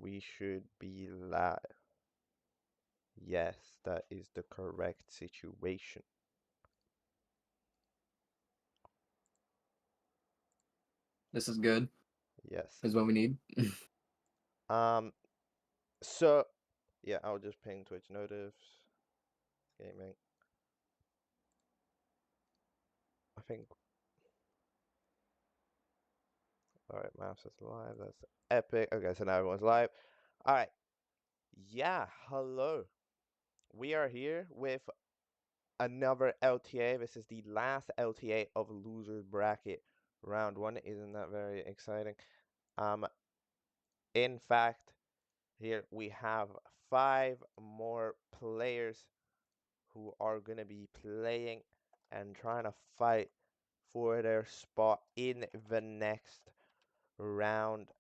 we should be live. Yes, that is the correct situation. This is good. Yes. Is what we need. Um, so yeah, I'll just ping Twitch notifs. Gaming. I think. All right, Maps is live. That's epic. Okay, so now everyone's live. All right. Yeah, hello. We are here with another LTA. This is the last LTA of losers bracket round one. Isn't that very exciting? Um, in fact, here we have 5 more players who are gonna be playing and trying to fight for their spot in the next round.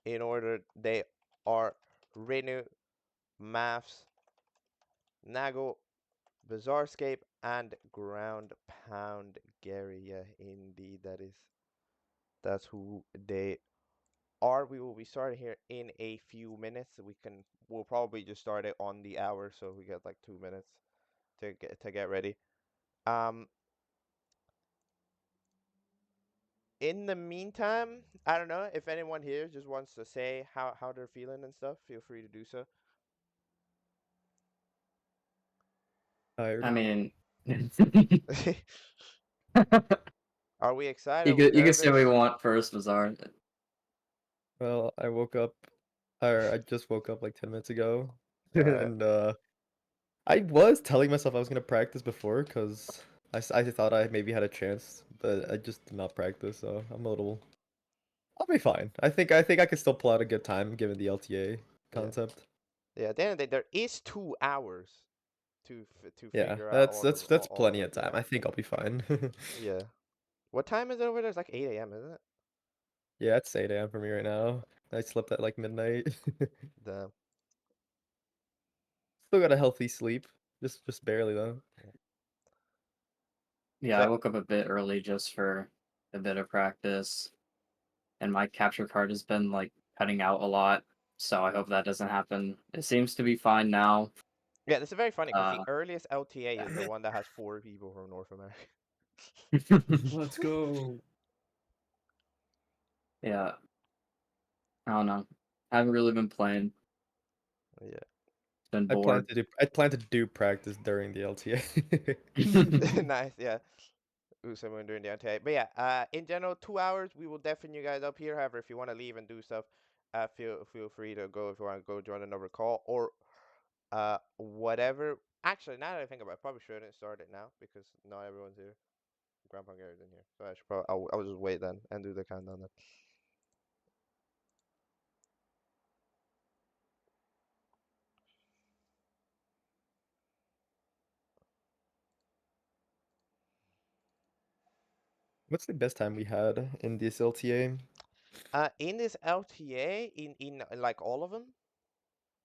In order, they are Renu, Maths, Nago, Bizarrescape, and Ground Pound Gary. Yeah, indeed, that's who they are. We will be starting here in a few minutes. We'll probably just start it on the hour, so we get like 2 minutes to get ready. Um, in the meantime, I don't know if anyone here just wants to say how they're feeling and stuff. Feel free to do so. I Tired. mean, you Are we excited? Are we could say what nervous? you want first, Bizarre. Well, I woke up, or I just woke up like 10 minutes ago, All right. and I was telling myself I was gonna practice before because I thought I maybe had a chance, but I just did not practice, so I'm a little. I'll be fine. I think I can still pull out a good time given the LTA Yeah. concept. Yeah. At the end of the day, there is 2 hours to Yeah, figure out that's all the that's all, that's all plenty the of time. yeah. I think I'll be fine. Yeah. What time is it over there? It's like 8 a.m., isn't it? Yeah, it's 8 a.m. for me right now. I slept at like midnight. Damn. Still got a healthy sleep, just barely though. Yeah, I So woke up a bit early just for a bit of practice, and my capture card has been like cutting out a lot, so I hope that doesn't happen. It seems to be fine now. yeah, this is very funny because the Uh, earliest LTA is the yeah. one that has 4 people from North America. Let's go. Yeah, I don't know. I haven't really been playing. Yeah. Been I plan bored. to do I plan to do practice during the LTA. Nice. Yeah. Ooh, someone doing the LTA. But yeah, in general, 2 hours. We will deafen you guys up here. However, if you want to leave and do stuff, feel free to go if you want to go join another call or whatever. Actually, now that I think about it, I probably shouldn't start it now because not everyone's here. Grandpa Gary's in here, so I should probably I'll just wait then and do the countdown then. What's the best time we had in this LTA? In this LTA, in like all of them,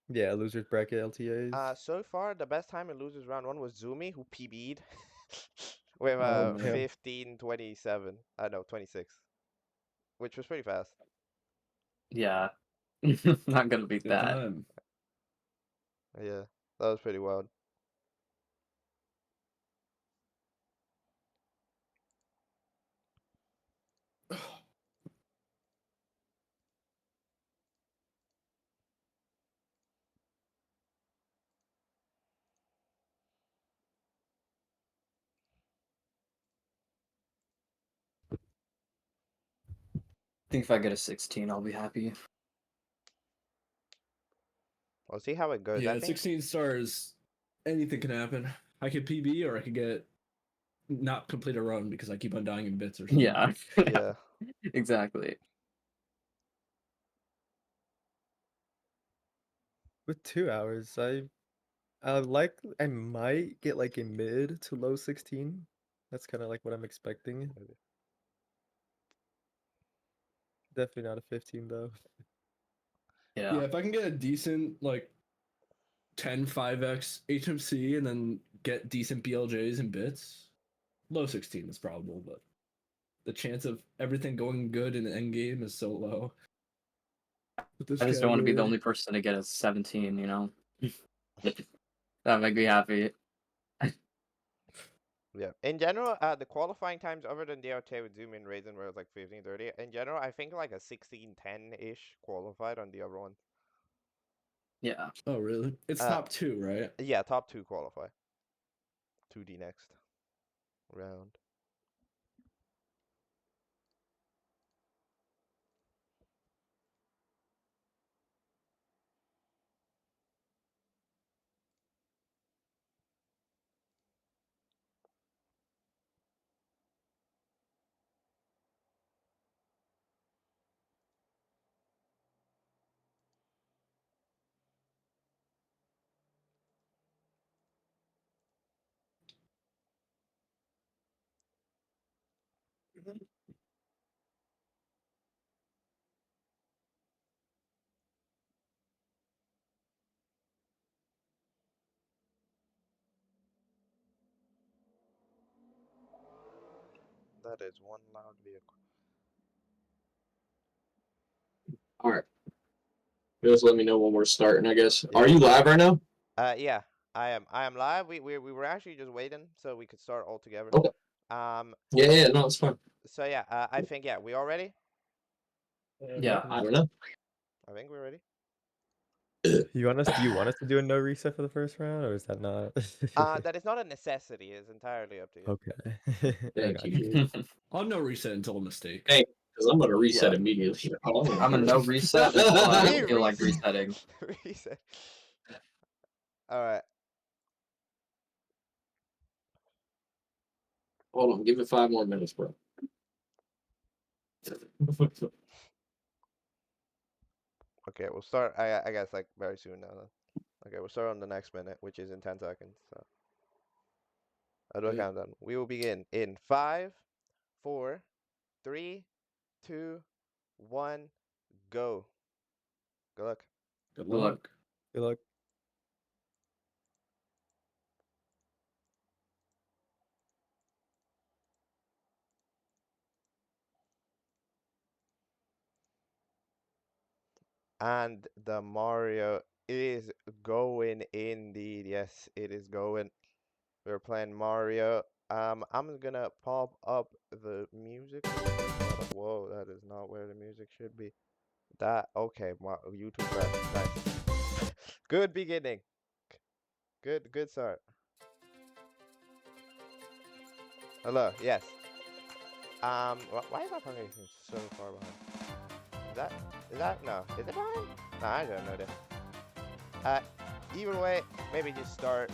Yeah, losers bracket LTAs. so far the best time in losers round one was Zumi who PB'd with Oh man. 15:27. I know 26, which was pretty fast. Yeah, not gonna beat Good that. time. Yeah, that was pretty wild. I think if I get a 16, I'll be happy. We'll see how it goes. Yeah, I at think 16 stars, anything can happen. I could PB or I could get not complete a run because I keep on dying in bits or something. Yeah, yeah. exactly. With 2 hours, I might get like a mid to low 16. That's kind of like what I'm expecting. Definitely not a 15 though. Yeah, Yeah. if I can get a decent like 10 5x HMC and then get decent BLJs and bits, low 16 is probable, but the chance of everything going good in the end game is so low. With this I just don't want to be the category. only person to get a 17, you know? That make me happy. Yeah. In general, the qualifying times other than the LTA with Zoom in Raisin where it was like 15:30. In general, I think like a 16:10-ish qualified on the other one. Yeah. Oh, really? It's top 2, right? Yeah, top 2 qualify. 2D next round. That is one loud vehicle. All right. Just let me know when we're starting, I guess. Yeah. Are you live right now? Yeah, I am. I am live. We were actually just waiting so we could start all together. Okay. Yeah, no, it's fine. So yeah, I think we all ready? Yeah. I don't know. I think we're ready. Do you want us to do a no reset for the first round, or is that not? That is not a necessity. It's entirely up to you. Okay. I Thank got you. I'll no reset until a mistake. Hey, because I'm gonna reset Yeah. immediately. I'm a no reset until I We feel like reset. resetting. Reset. All right. Hold on, give it 5 more minutes, bro. Okay, we'll start. I guess like very soon now. Then. Okay, we'll start on the next minute, which is in 10 seconds. So I'll do a Yeah. countdown. We will begin in 5, 4, 3, 2, 1, go. Good luck. Good Good luck. luck. Good luck. And the Mario is going indeed. Yes, it is going. We're playing Mario. I'm gonna pop up the music. Whoa, that is not where the music should be. That okay, YouTube graphics, nice. Good beginning. Good start. Hello, yes. Why is my progression so far behind? Is that no? Is it behind? No, I don't know this. Either way, maybe just start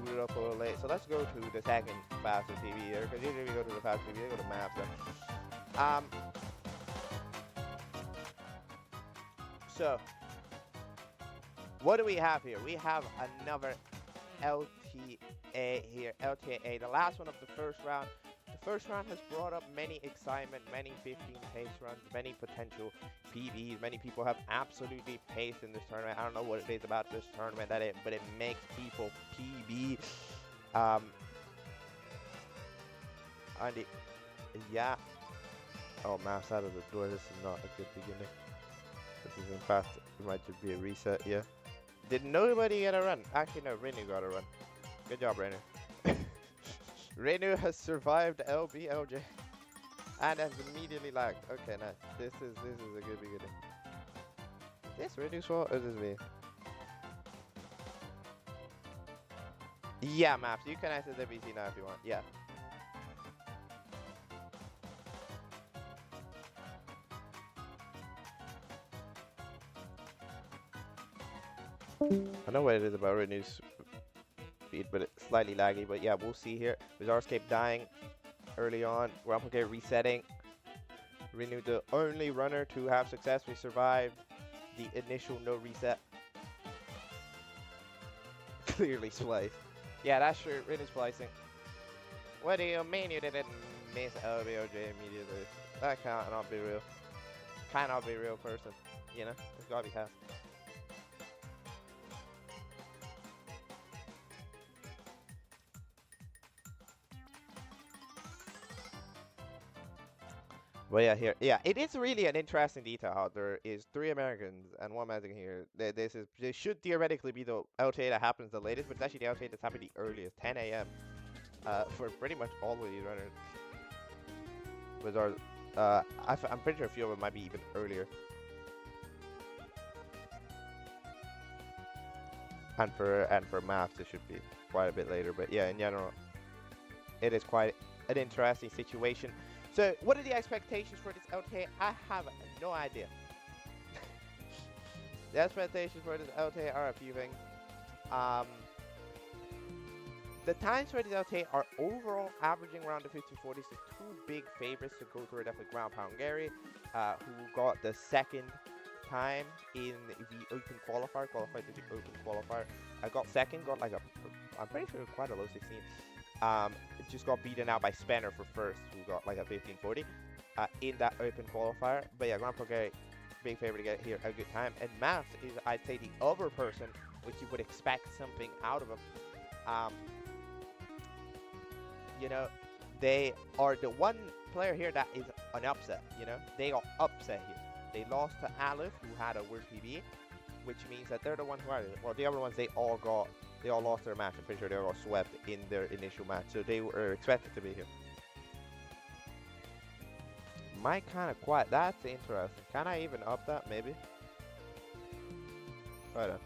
boot it up a little late. So let's go to the second faster TV here, because usually we go to the faster TV, go to maps then. So what do we have here? We have another LTA here. LTA, the last one of the first round. The first round has brought up many excitement, many 15 pace runs, many potential PBs. Many people have absolutely paced in this tournament. I don't know what it is about this tournament but it makes people PB. And it, yeah. Oh, mouse out of the door. This is not a good beginning. This is in fact, it might just be a reset. Yeah. Did nobody get a run? Actually, no. Renu got a run. Good job, Renu. Renu has survived LBLJ and has immediately lagged. Okay, nice. This is a good beginning. Is this Renu's fault or is this me? Yeah, maps. You can access the VC now if you want. Yeah. I know what it is about Renu's speed, but it's slightly laggy. But yeah, we'll see here. Bizarrescape dying early on. Replicate resetting. Renu, the only runner to have successfully survived the initial no reset. Clearly spliced. Yeah, that's true. Renu's splicing. What do you mean you didn't miss LBOJ immediately? That cannot be real. Cannot be a real person. You know? It's gotta be fast. Well, yeah, here, yeah, it is really an interesting detail how there is 3 Americans and 1 Mexican here. This should theoretically be the LTA that happens the latest, but it's actually the LTA that's happening the earliest, 10 a.m. For pretty much all of these runners. Bizarre. I'm pretty sure a few of them might be even earlier. And for maths, it should be quite a bit later. But yeah, in general, it is quite an interesting situation. So, what are the expectations for this LTA? I have no idea. The expectations for this LTA are a few things. The times for this LTA are overall averaging around the 50-40. So, two big favorites to go through are definitely Ground Pound Gary, who got the second time in the open qualifier, qualified to the open qualifier. I got second, got like I'm pretty sure quite a low 16. Just got beaten out by Spanner for first, who got like a 15-40 in that open qualifier. But yeah, Grand Prix, big favorite to get here a good time. And Maths is, I'd say, the other person which you would expect something out of him. You know, they are the one player here that is an upset. You know, they got upset here. They lost to Aleph, who had a worse PB, which means that they're the one who are. Well, the other ones they all lost their match. I'm pretty sure they all got swept in their initial match, so they were expected to be here. Might kind of quiet. That's interesting. Can I even up that? Maybe. Right on.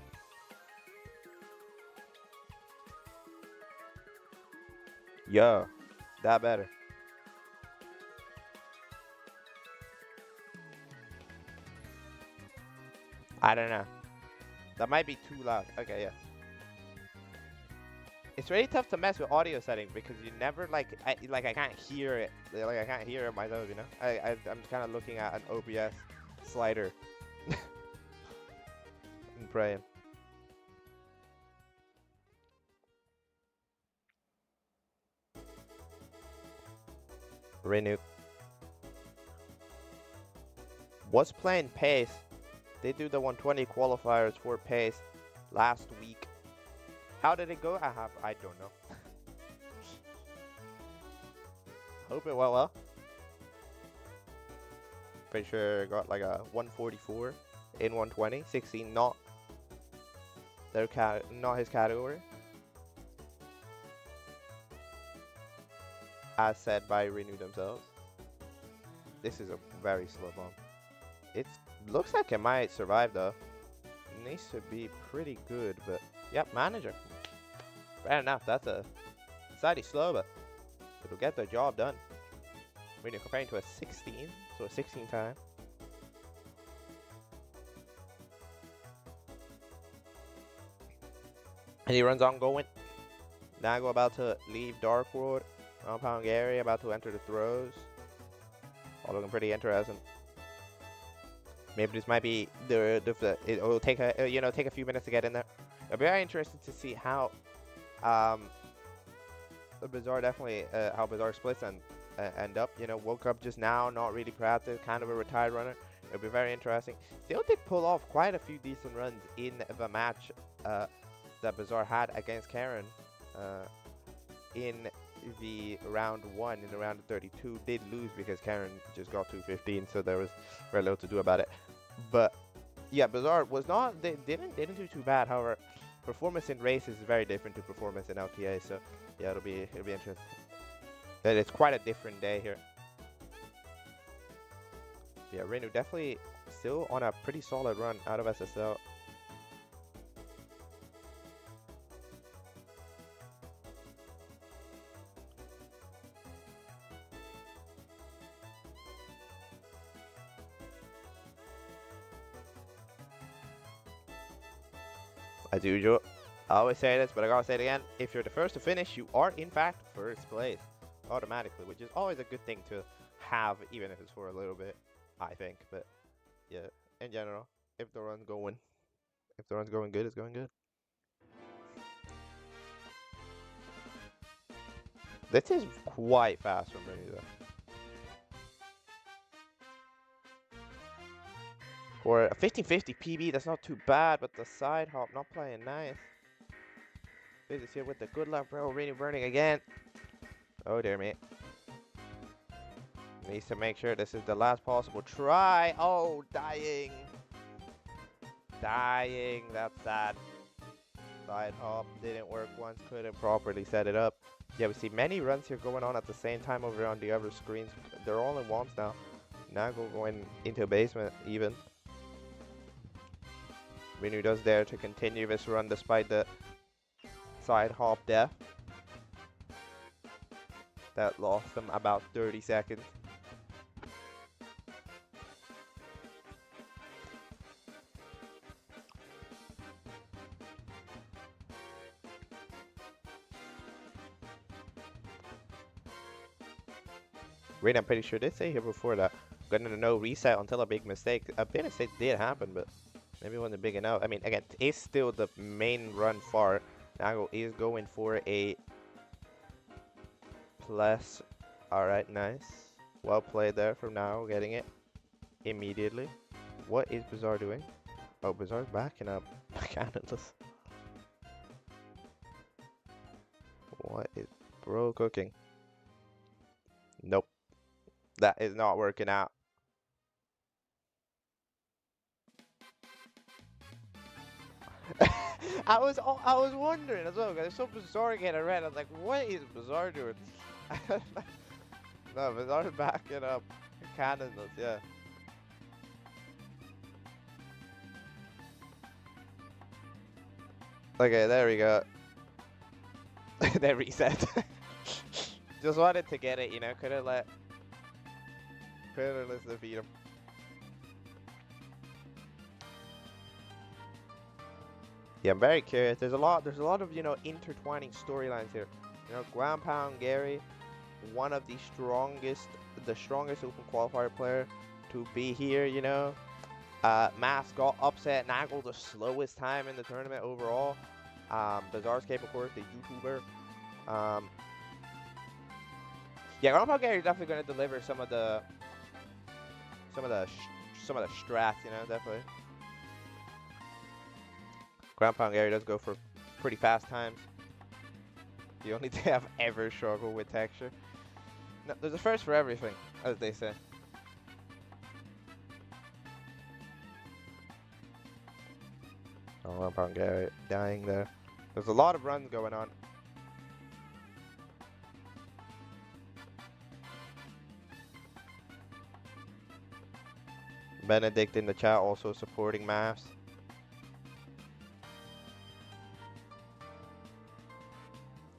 Yo, that better. I don't know. That might be too loud. Okay, yeah. It's really tough to mess with audio settings because you never I can't hear it. Like I can't hear it myself, you know. I'm kind of looking at an OBS slider and praying. Renew. Was playing pace. They do the 120 qualifiers for pace last week. How did it go? I don't know. Hope it went well. Pretty sure got like a 144 in 120, 16 not his category. As said by Renew themselves. This is a very slow bomb. It looks like it might survive though. It needs to be pretty good, but yep, manager. Fair enough, that's a slightly slow, but it'll get the job done. When you're comparing to a 16, so a 16 time. And he runs on going. Nago about to leave Dark World. Compound Gary about to enter the throws. All looking pretty interesting. Maybe this might be it will take a few minutes to get in there. It'll be very interesting to see how the Bizarre how Bizarre splits and end up. You know, woke up just now, not really practiced, kind of a retired runner. It'll be very interesting. Still did pull off quite a few decent runs in the match that Bizarre had against Karen in the round 1. In the round 32, did lose because Karen just got 215, so there was very little to do about it. But yeah, Bizarre was not, they didn't do too bad. However, performance in races is very different to performance in LTA, so yeah, it'll be interesting. That it's quite a different day here. Yeah, Renu definitely still on a pretty solid run out of SSL. As usual, I always say this, but I gotta say it again. If you're the first to finish, you are in fact first place automatically, which is always a good thing to have, even if it's for a little bit, I think. But yeah, in general, if the run's going good, it's going good. This is quite fast from Rennie though. For a 1550 PB, that's not too bad, but the side hop not playing nice. Business here with the good luck, bro. Rennie burning again. Oh dear, mate. Needs to make sure this is the last possible try. Oh, dying. Dying. That's sad. Side hop didn't work once. Couldn't properly set it up. Yeah, we see many runs here going on at the same time over on the other screens. They're all in ones now. Nago going into basement even. Renu does there to continue this run despite the side hop death. That lost them about 30 seconds. Rain, I'm pretty sure they say here before that gonna no reset until a big mistake. A big mistake did happen, but maybe it wasn't big enough. I mean, again, it's still the main run far. Nago is going for a plus. Alright, nice. Well played there from Nago, getting it immediately. What is Bizarre doing? Oh, Bizarre's backing up. Canada's. What is bro cooking? Nope. That is not working out. I was wondering as well, because I saw Bizarre get a red. I was like, what is Bizarre doing? No, Bizarre's backing up. Cannons, yeah. Okay, there we go. They reset. Just wanted to get it, you know, couldn't let defeat him. Yeah, I'm very curious. There's a lot of, you know, intertwining storylines here. You know, Ground Pound Gary, one of the strongest open qualifier player to be here, you know. Mask got upset. Nagel, the slowest time in the tournament overall. Bizarrescape, of course, the YouTuber. Yeah, Ground Pound Gary is definitely going to deliver some of the strats, you know, definitely. Ground Pound Gary does go for pretty fast times. The only thing I've ever struggled with texture. No, there's a first for everything, as they say. Oh, Ground Pound Gary dying there. There's a lot of runs going on. Benedict in the chat also supporting Maps.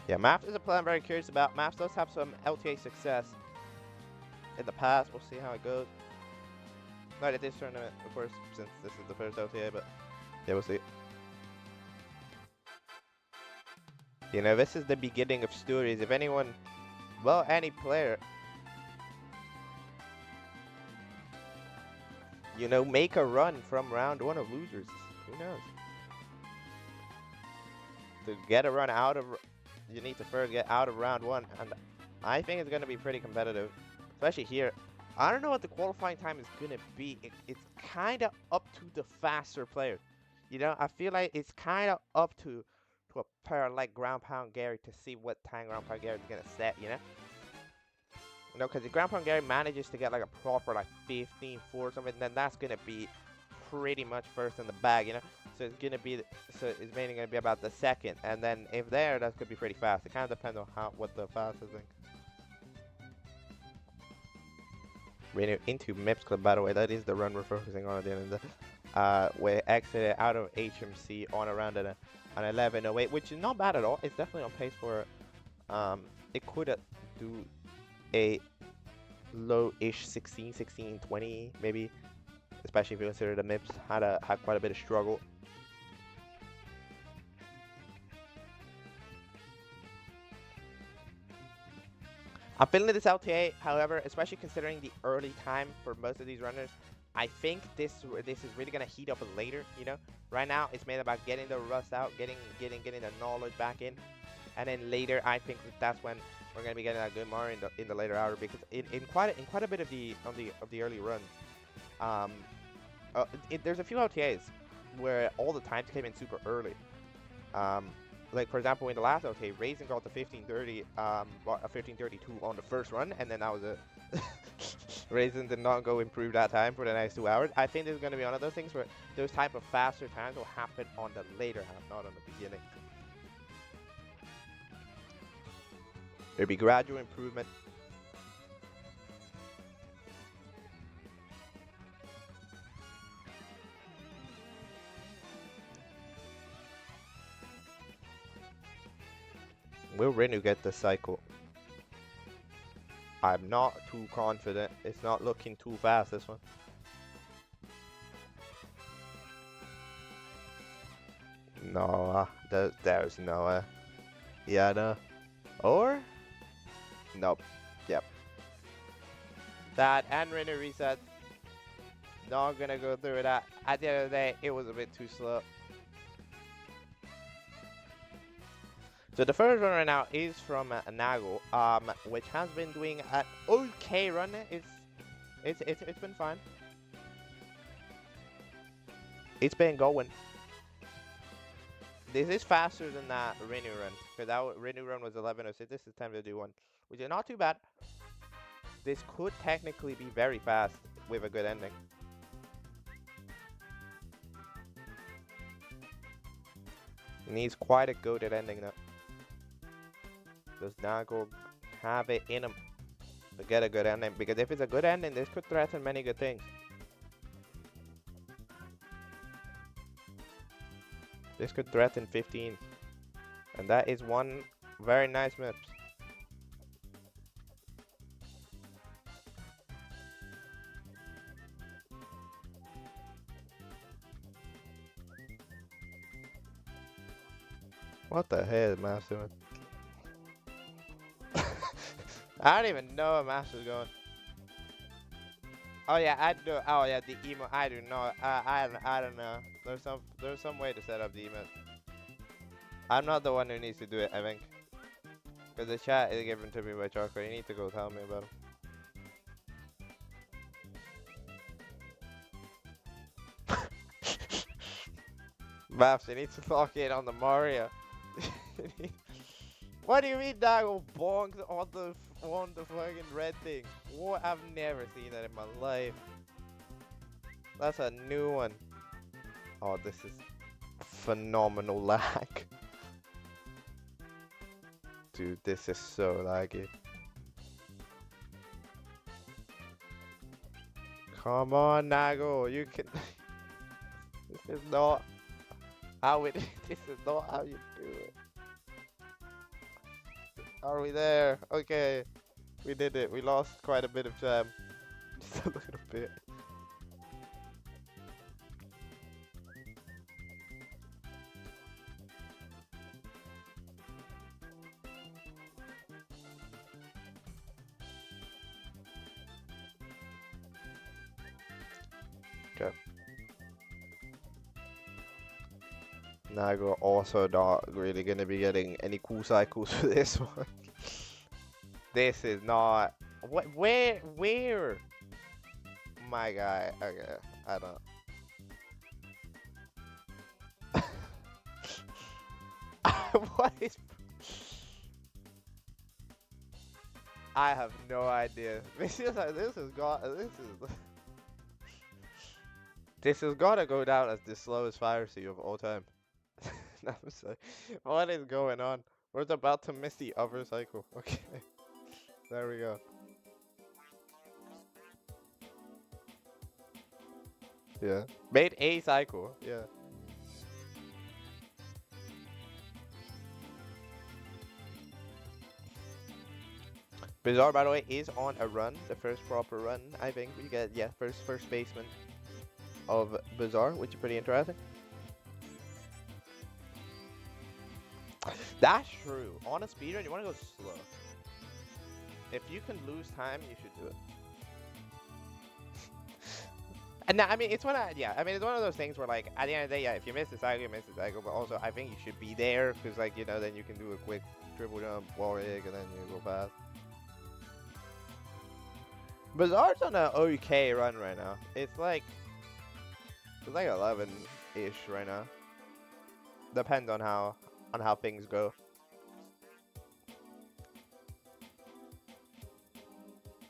Yeah, Maps is a play I'm very curious about. Maps does have some LTA success in the past. We'll see how it goes. Not at this tournament, of course, since this is the first LTA, but yeah, we'll see. You know, this is the beginning of stories. If anyone, well, any player, you know, make a run from round one of losers. Who knows? To get a run out of, you need to first get out of round one, and I think it's going to be pretty competitive, especially here. I don't know what the qualifying time is going to be. It's kind of up to the faster player. You know, I feel like it's kind of up to a player like Ground Pound Gary to see what time Ground Pound Gary is going to set, you know? You know, because if Ground Pound Gary manages to get like a proper like 15-4 or something, then that's going to be pretty much first in the bag, you know? So it's going to be, it's mainly going to be about the second. And then if there, that's going to be pretty fast. It kind of depends on what the fastest thing. Renew into MIPS Club, by the way. That is the run we're focusing on at the end of the, we exited out of HMC on around an 11:08, which is not bad at all. It's definitely on pace for, it could do a low-ish 16-20 maybe, especially if you consider the MIPS had quite a bit of struggle. I'm feeling this LTA, however, especially considering the early time for most of these runners, I think this is really gonna heat up later. You know, right now it's mainly about getting the rust out, getting the knowledge back in, and then later I think that's when we're gonna be getting that good Mario in the later hour, because in quite a bit of the early runs, there's a few LTAs where all the times came in super early. Like for example, in the last LTA, Raisin got the 15:30, a 15:32 on the first run, and then that was it. Raisin did not go improve that time for the next 2 hours. I think this is going to be one of those things where those type of faster times will happen on the later half, not on the beginning. There'll be gradual improvement. Will Renu get the cycle? I'm not too confident. It's not looking too fast, this one. No, there's no yeah, no. Or? Nope. Yep. That and Renu reset. Not gonna go through that. At the end of the day, it was a bit too slow. So the first run right now is from Nago, which has been doing an okay run. It's been fine. It's been going. This is faster than that Renu run, because that Renu run was 11:06. This is time to do one, which is not too bad. This could technically be very fast with a good ending. It needs quite a goated ending though. Does Nago have it in him to get a good ending? Because if it's a good ending, this could threaten many good things. This could threaten 15. And that is one very nice map. What the hell is Maps doing? I don't even know where Maps is going. Oh yeah, I do. Oh yeah, the emo. I do not. I don't know. There's some way to set up the email. I'm not the one who needs to do it, I think. Because the chat is given to me by Chakra. You need to go tell me about him. Maps, you need to lock in on the Mario. What do you mean Dago bonked on the fucking red thing? What? I've never seen that in my life. That's a new one. Oh, this is phenomenal lag. Dude, this is so laggy. Come on, Nago, you can. This is not how it. This is not how you do it. Are we there? Okay, we did it. We lost quite a bit of time. Just a little bit. Okay. Nago also not really gonna be getting any cool cycles for this one. This is not. What? Where? My guy. Okay, I don't. What is? I have no idea. This is this has got to go down as the slowest fire sea of all time. I'm sorry. What is going on? We're about to miss the other cycle. Okay, there we go. Yeah, made a cycle. Yeah. Bizarre, by the way, is on a run, the first proper run. I think we get first baseman of Bizarre, which is pretty interesting. That's true. On a speedrun, you want to go slow. If you can lose time, you should do it. And now, I mean, it's it's one of those things where, like, at the end of the day, yeah, if you miss the cycle, you miss the cycle. But also, I think you should be there because, like, you know, then you can do a quick triple jump, wall rig, and then you go fast. Bizarre's on an okay run right now. It's like 11-ish right now. Depends on how things go.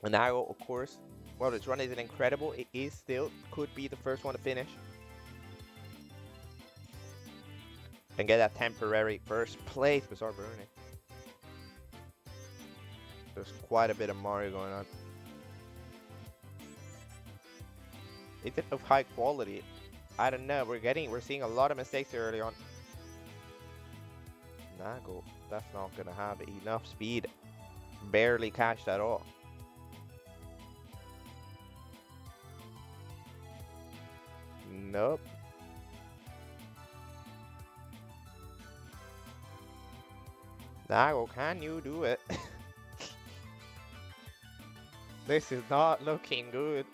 And now, of course, Well, this run isn't incredible. It is still, could be the first one to finish. And get that temporary first place. Bizarre burning. There's quite a bit of Mario going on. Is it of high quality? I don't know. We're seeing a lot of mistakes here early on. Nago, that's not gonna have enough speed. Barely catched at all. Nope. Nago, can you do it? This is not looking good.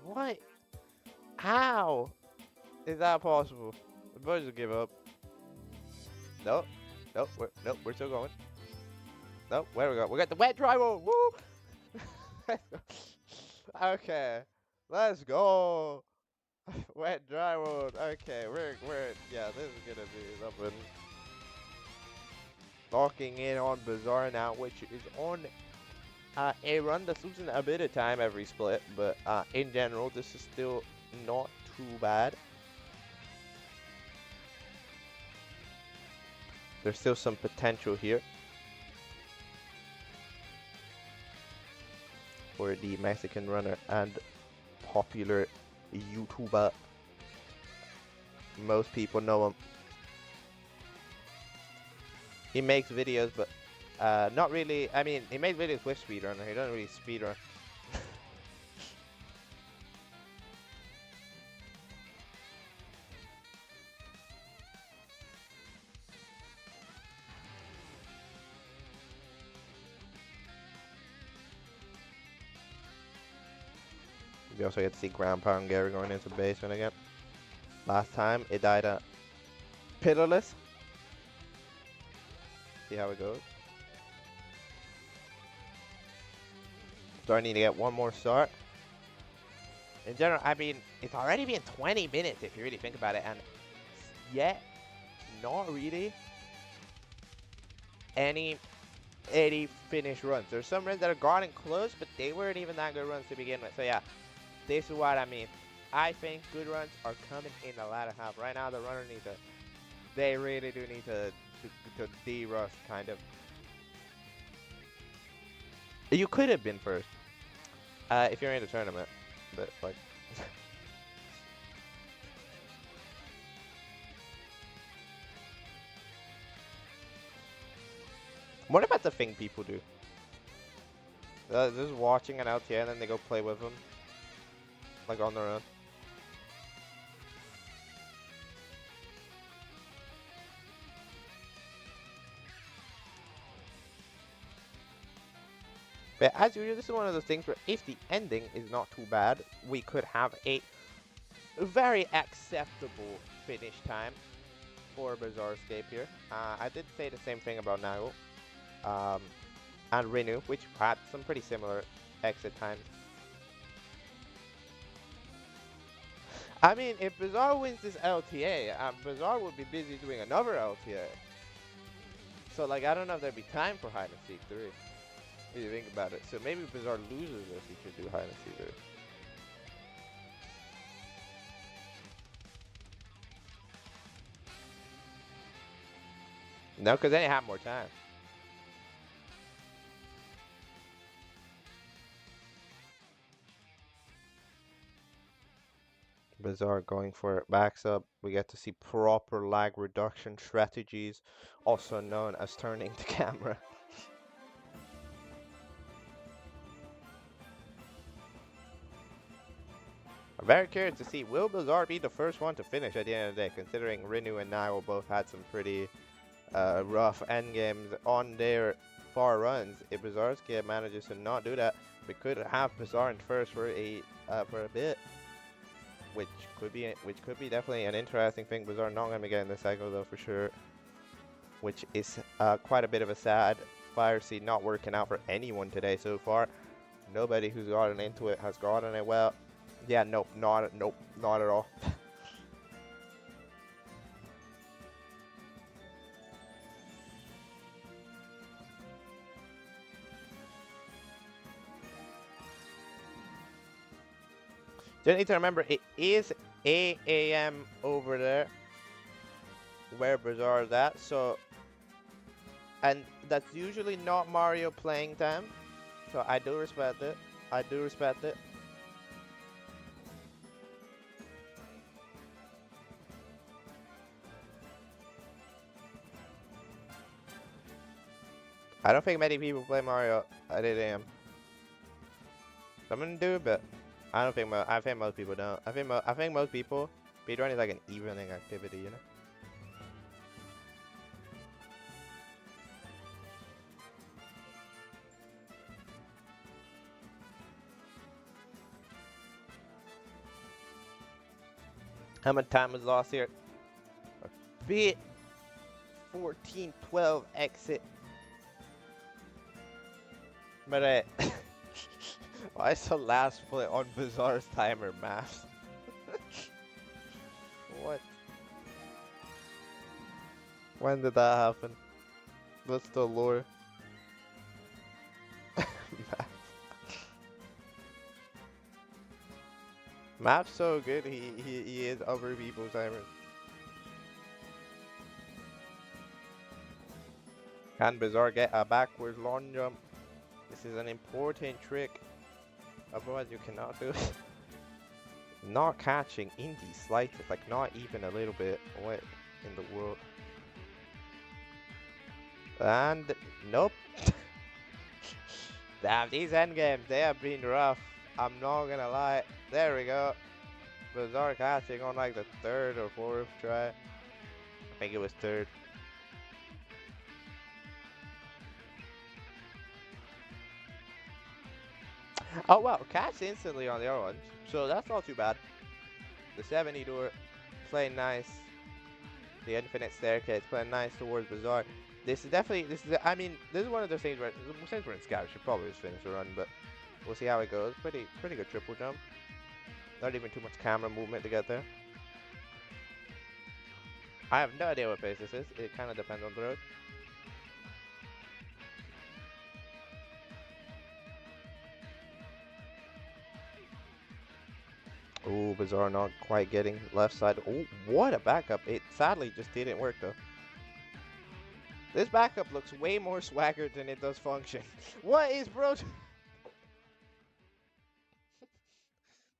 What? How is that possible? The boys will give up. Nope. Nope. We're still going. Nope. Where we go? We got the wet dry road. Woo! Okay. Let's go. Wet dry road. Okay. Yeah. This is gonna be something. Locking in on Bazaar now, which is on a run that's losing a bit of time every split, but in general, this is still not too bad. There's still some potential here for the Mexican runner and popular YouTuber. Most people know him. He makes videos, but not really. I mean, he makes videos with speedrunner. He doesn't really speedrun. We also get to see Grandpa and Gary going into the basement again. Last time it died at Pitiless. See how it goes. So I need to get one more start. In general, I mean, it's already been 20 minutes if you really think about it, and yet not really any finished runs. There's some runs that have gotten close, but they weren't even that good runs to begin with. So yeah, this is what I mean. I think good runs are coming in the latter half. Right now, the runner needs to. They really do need to de-rust, kind of. You could have been first if you're in the tournament, but like. What about the thing people do? Just watching an LTA and then they go play with them, like on their own. But as usual, this is one of those things where if the ending is not too bad, we could have a very acceptable finish time for Bizarre Escape here. I did say the same thing about Nago and Renu, which had some pretty similar exit times. I mean, if Bizarre wins this LTA, Bizarre would be busy doing another LTA. So, like, I don't know if there'd be time for Hide and Seek 3. If you think about it. So maybe Bizarre loses this, he should do Hide and Seek 3. No, because then you have more time. Bizarre going for it. Backs up. We get to see proper lag reduction strategies, also known as turning the camera. I'm very curious to see, will Bizarre be the first one to finish at the end of the day, considering Rinu and Nairo both had some pretty rough endgames on their far runs. If Bizarre's game manages to not do that, we could have Bizarre in first for a bit, which could be definitely an interesting thing. Bizarre not going to be getting the cycle though for sure, which is quite a bit of a sad fire seed not working out for anyone today so far. Nobody who's gotten into it has gotten it well. Yeah, nope, not at all. You need to remember it is 8 a.m. over there where Bazaar is at, so, and that's usually not Mario playing time, so I do respect it. I do respect it. I don't think many people play Mario at 8 a.m. Some do, but I don't think I think most people don't. I think most people speedrun is like an evening activity, you know. How much time was lost here? A bit. 14-12 exit. But why is the last play on Bazaar's timer math? What? When did that happen? What's the lore? Math's so good, he is over people's timers. Can Bazaar get a backwards long jump? This is an important trick. Otherwise you cannot do it. Not catching in the slightest, like not even a little bit. What in the world? And nope. Damn, these endgames, they have been rough. I'm not gonna lie. There we go. Bazaar catching on like the 3rd or 4th try. I think it was 3rd. Oh wow, catch instantly on the other one. So that's not too bad. The 70 door playing nice. The infinite staircase playing nice towards Bazaar. This is definitely, I mean, this is one of those things where, since we're in scout, we should probably just finish the run, but we'll see how it goes. Pretty good triple jump. Not even too much camera movement to get there. I have no idea what pace this is. It kind of depends on the road. Oh, Bazaar not quite getting left side. Oh, what a backup. It sadly just didn't work though. This backup looks way more swagger than it does function. What is bro?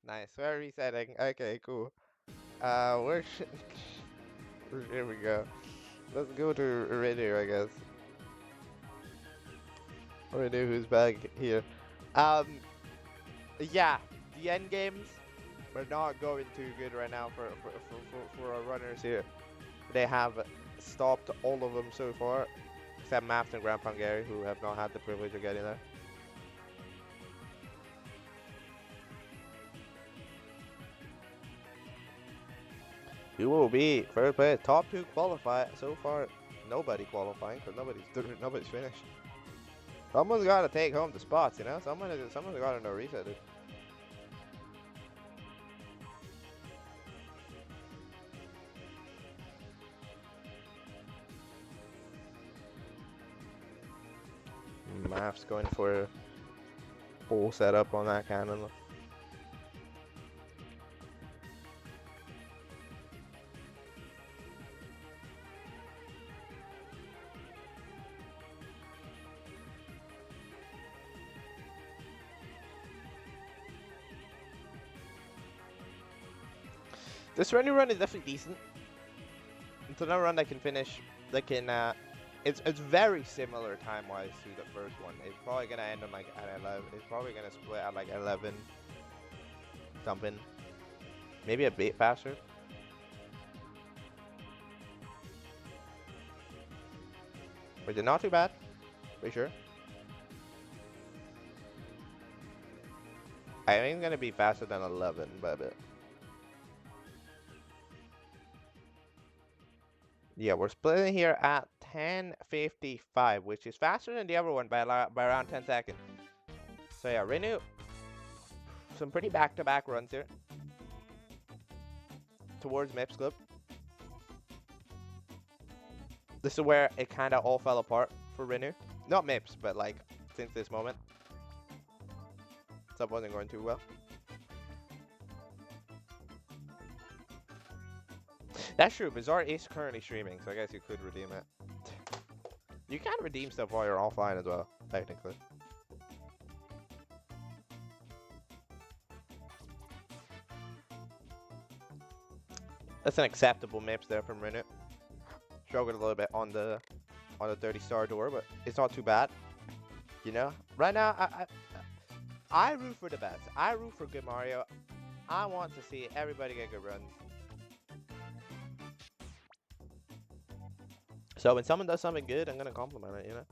Nice, we're resetting. Okay, cool. Where should... Here we go. Let's go to Iridu, I guess. Iridu, who's back here. Yeah, the end games are not going too good right now for our runners here. They have stopped all of them so far, except Maft and Grand Pangari, who have not had the privilege of getting there. Who will be first place? Top 2 qualify. So far, nobody qualifying because nobody's finished. Someone's got to take home the spots, you know. Someone's got to know reset it. Math's going for full setup on that cannon. This running run is definitely decent. It's another run I can finish. It's very similar time-wise to the first one. It's probably gonna end on like at 11. It's probably gonna split at like 11 something. Maybe a bit faster. But it's not too bad. Pretty sure. I think it's gonna be faster than 11 by a bit. Yeah, we're splitting here at 10:55, which is faster than the other one by around 10 seconds. So yeah, Renew, some pretty back-to-back runs here towards Mips Club. This is where it kind of all fell apart for Renew. Not Mips, but like since this moment. Stuff wasn't going too well. That's true. Bizarre is currently streaming, so I guess you could redeem it. You can redeem stuff while you're offline as well, technically. That's an acceptable maps there from Renit. Struggled a little bit on the 30-star door, but it's not too bad. You know, right now I root for the best. I root for good Mario. I want to see everybody get good runs. So when someone does something good, I'm gonna compliment it. You know.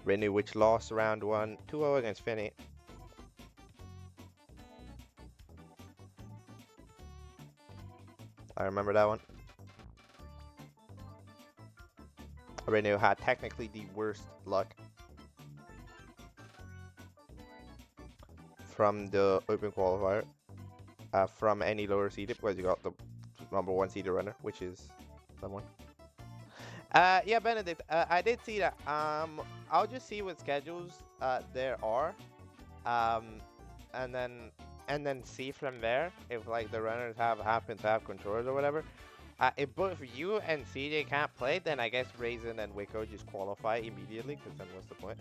Renu, which lost round 1, 2-0 against Finny. I remember that one. Renu had technically the worst luck from the open qualifier, from any lower seeded, because you got the #1 seeded runner, which is someone. Yeah, Benedict, I did see that. I'll just see what schedules there are, and then see from there if like the runners happen to have controllers or whatever. If both you and CJ can't play, then I guess Raisin and Wicco just qualify immediately, because then what's the point?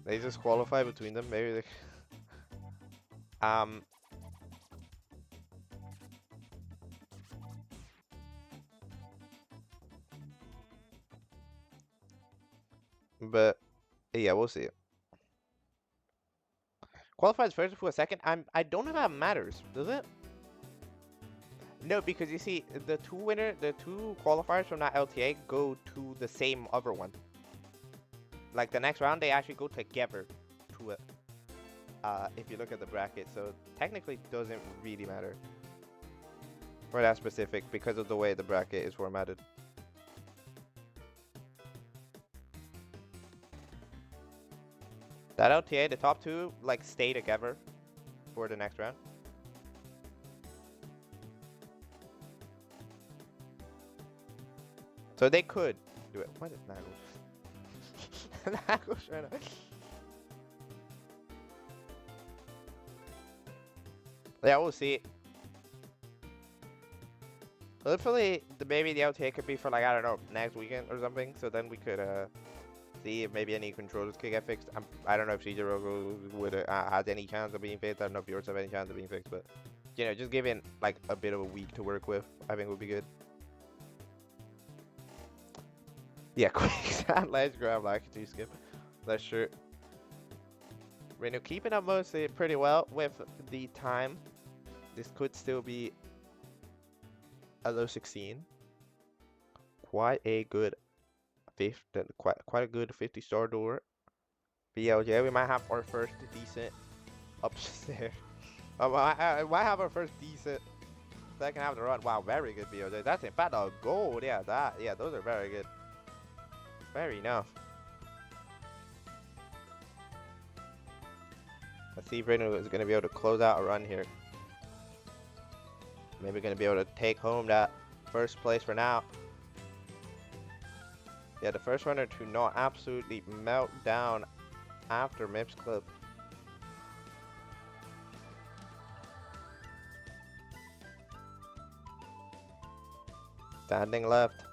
They just qualify between them, maybe they... But yeah, we'll see. Qualifies first for a second. I don't know if that matters, does it? No, because you see, the two qualifiers from that LTA go to the same other one. Like the next round, they actually go together to it. If you look at the bracket, so technically it doesn't really matter for that specific because of the way the bracket is formatted. That LTA, the top two, like stay together for the next round. So they could do it. What is Nagel? Nagel's trying to... Yeah, we'll see. Hopefully, maybe the LTA could be for like, I don't know, next weekend or something. So then we could see if maybe any controllers could get fixed. I don't know if CJ Rogo would has any chance of being fixed. I don't know if yours have any chance of being fixed, but you know, just giving like a bit of a week to work with, I think would be good. Yeah, quicksand ledge grab like to skip. That's true. Reno keeping up mostly pretty well with the time. This could still be a low 16. Quite a good quite a good 50-star door. BLJ, we might have our first decent upstairs. We might have our first decent second half of the run. Wow, very good BLJ. That's in fact a gold. Yeah, those are very good. Fair enough. Let's see if Reno is going to be able to close out a run here. Maybe going to be able to take home that first place for now. Yeah, the first runner to not absolutely melt down after Mips clip. Standing left.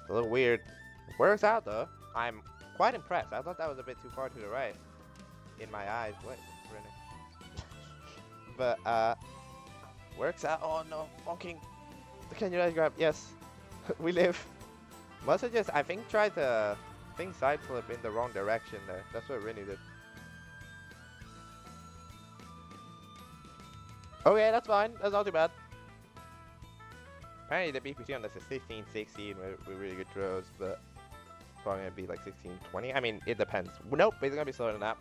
A little weird. Works out though. I'm quite impressed. I thought that was a bit too far to the right. In my eyes. What? But works out. Oh no, fucking. Can you guys grab? Yes. We live. Must have just, I think, tried to side flip in the wrong direction there. That's what Rennie did. Okay, that's fine. That's not too bad. Apparently the BPC on this is 16-16 with really good throws, but probably gonna be like 16-20. I mean, it depends. Nope, it's gonna be slower than that.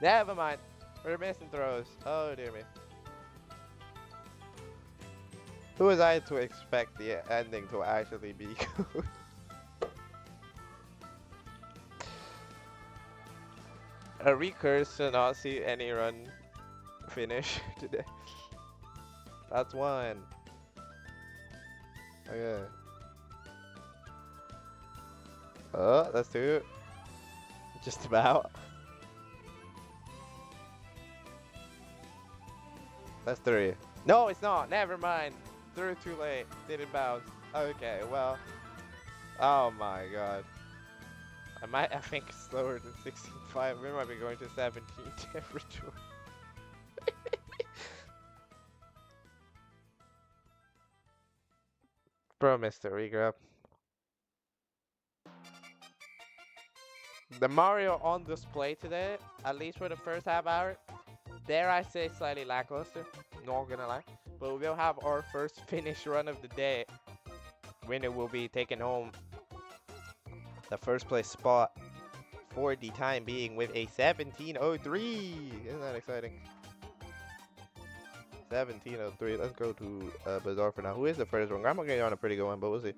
Never mind. We're missing throws. Oh dear me. Who was I to expect the ending to actually be good? A recurse to not see any run finish today. That's one. Okay. Oh, that's two. Just about. That's 3. No, it's not. Never mind. Threw it too late. Didn't bounce. Okay, well. Oh my god. I think slower than 16.5. We might be going to 17 territory. Bro, Mr. Regrab. The Mario on display today, at least for the first half hour, dare I say slightly lackluster. Not gonna lie. But we'll have our first finish run of the day. Winner will be taking home the first place spot for the time being with a 1703. Isn't that exciting? 1703. Let's go to Bazaar for now. Who is the first one? Grandma getting on a pretty good one, but we'll see.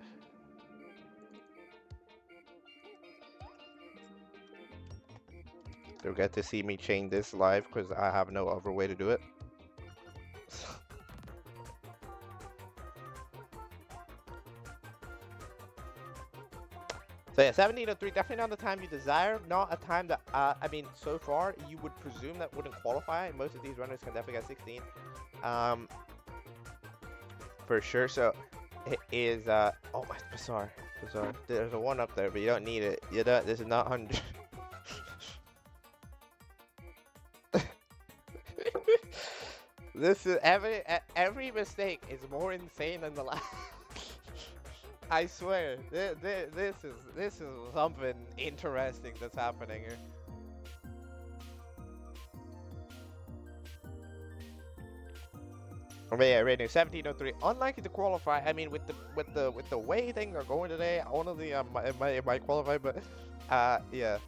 You'll get to see me chain this live because I have no other way to do it. So yeah, 1703, definitely not the time you desire. Not a time that, I mean, so far, you would presume that wouldn't qualify. Most of these runners can definitely get 16. For sure. So it is, oh my, bizarre. There's a 1 up there, but you don't need it. You don't, this is not 100. This is, every mistake is more insane than the last. I swear, this is something interesting that's happening here. But yeah, right now 1703, unlikely to qualify. I mean, with the way things are going today, honestly, it might qualify, but yeah,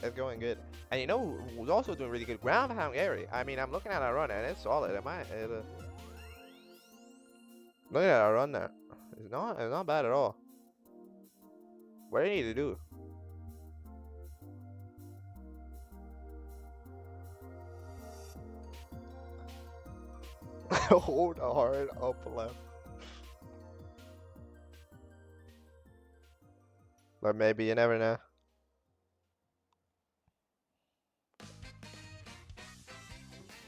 it's going good. And you know who's also doing really good? Groundhound Gary. I mean, I'm looking at our run and it's solid. Look at our run there. It's not bad at all. What do you need to do? Hold hard up left. But maybe you never know.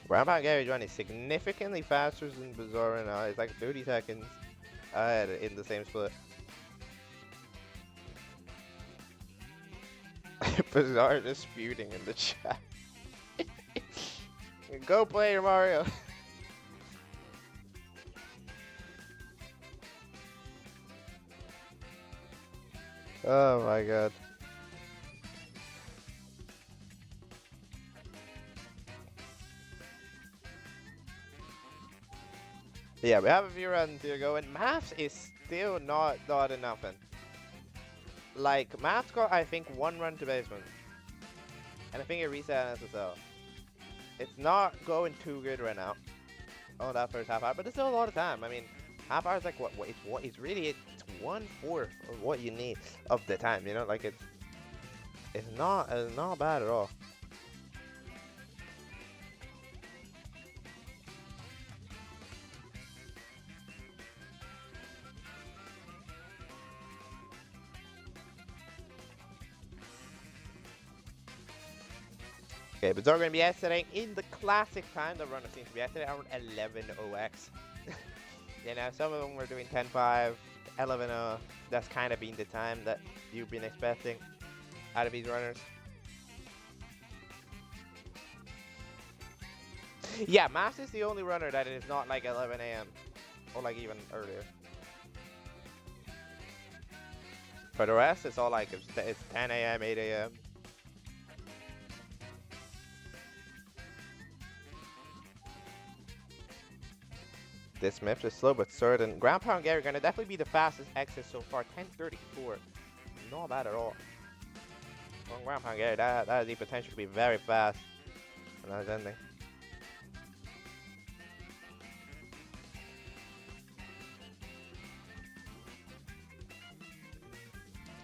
Grandpa Gary's running significantly faster than Bazaar right now. It's like 30 seconds ahead in the same split. Bazaar disputing in the chat. Go play Mario. Oh my god. Yeah, we have a few runs here going. Maths is still not enough. Like, Maths got, I think, 1 run to basement. And I think it reset on SSL. It's not going too good right now. Oh, that first half hour, but there's still a lot of time. I mean, half hour is like it's really 1/4 of what you need of the time. You know, like it's not bad at all. Okay, but they're going to be exiting in the classic time. The runner seems to be exiting around 11:0x. You know, some of them were doing 10:5, 11:0. That's kind of been the time that you've been expecting out of these runners. Yeah, Mass is the only runner that is not like 11 a.m. or like even earlier. For the rest, it's all like it's 10 a.m., 8 a.m. This Smith is slow but certain. Grandpa and Gary are gonna definitely be the fastest exit so far. 10:34, not bad at all. Well, Grandpa and Gary, that has the potential to be very fast. And that's ending.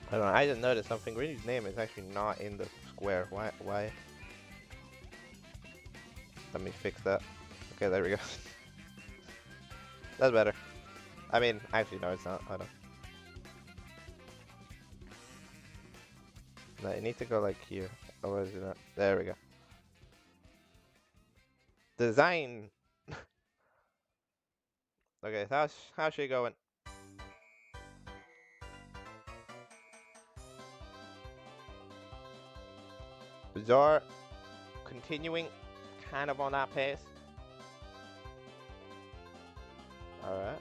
I don't know. I just noticed something. Greeny's name is actually not in the square. Why? Let me fix that. Okay, there we go. That's better. I mean, actually, no, it's not. I don't. No, you need to go like here. Or is it not? There we go. Design. Okay, so how's she going? Bizarre continuing kind of on that pace. Alright.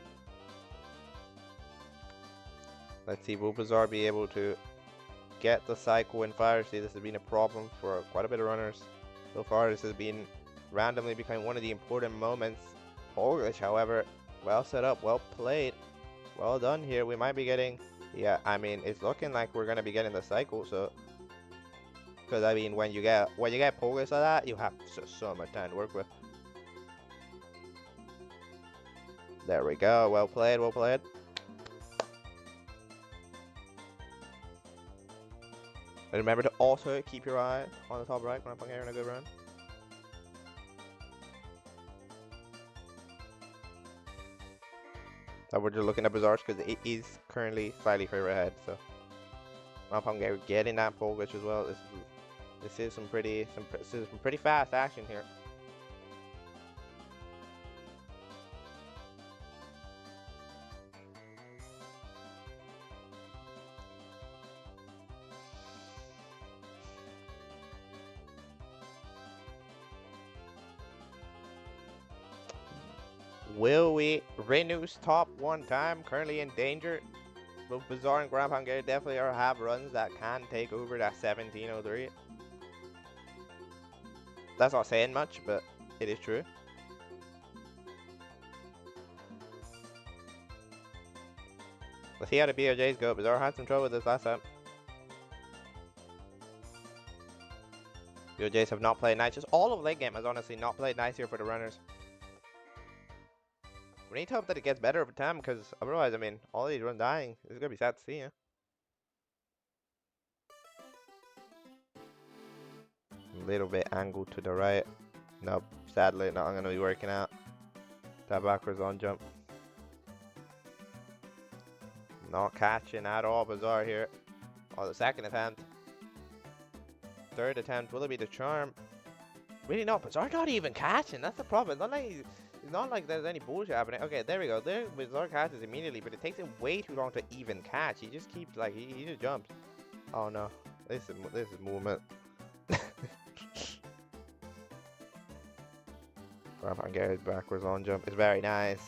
Let's see, will Bizarre be able to get the cycle and fire? See, this has been a problem for quite a bit of runners. So far, this has been randomly becoming one of the important moments. Polish, however, well set up, well played. Well done here. We might be getting... Yeah, I mean, it's looking like we're going to be getting the cycle, so... Because, I mean, when you get Polish like that, you have so much time to work with. There we go. Well played, well played. And remember to also keep your eye on the top right when I'm playing in a good run. So we're just looking at Bizarre because it is currently slightly further ahead. So I'm getting that pole glitch as well. This is some pretty fast action here. Will we Renu's top one time currently in danger? Both Bizarre and Grand Hungary definitely have runs that can take over that 1703. That's not saying much, but it is true. Let's see how the BOJs go. Bizarre had some trouble with this last time. BOJs have not played nice. Just all of late game has honestly not played nice here for the runners. We need to hope that it gets better over time, because otherwise, I mean, all these runs dying, it's gonna be sad to see, yeah. A little bit angled to the right. Nope, sadly not gonna be working out. That backwards on jump. Not catching at all. Bizarre here. Oh, the second attempt. Third attempt, will it be the charm? Really not. Bizarre not even catching. That's the problem. It's not like there's any bullshit happening. Okay, there we go. There, Bizarre catches immediately, but it takes him way too long to even catch. He just keeps like he just jumps. Oh no, this is movement. Grand Hungary's backwards on jump is very nice.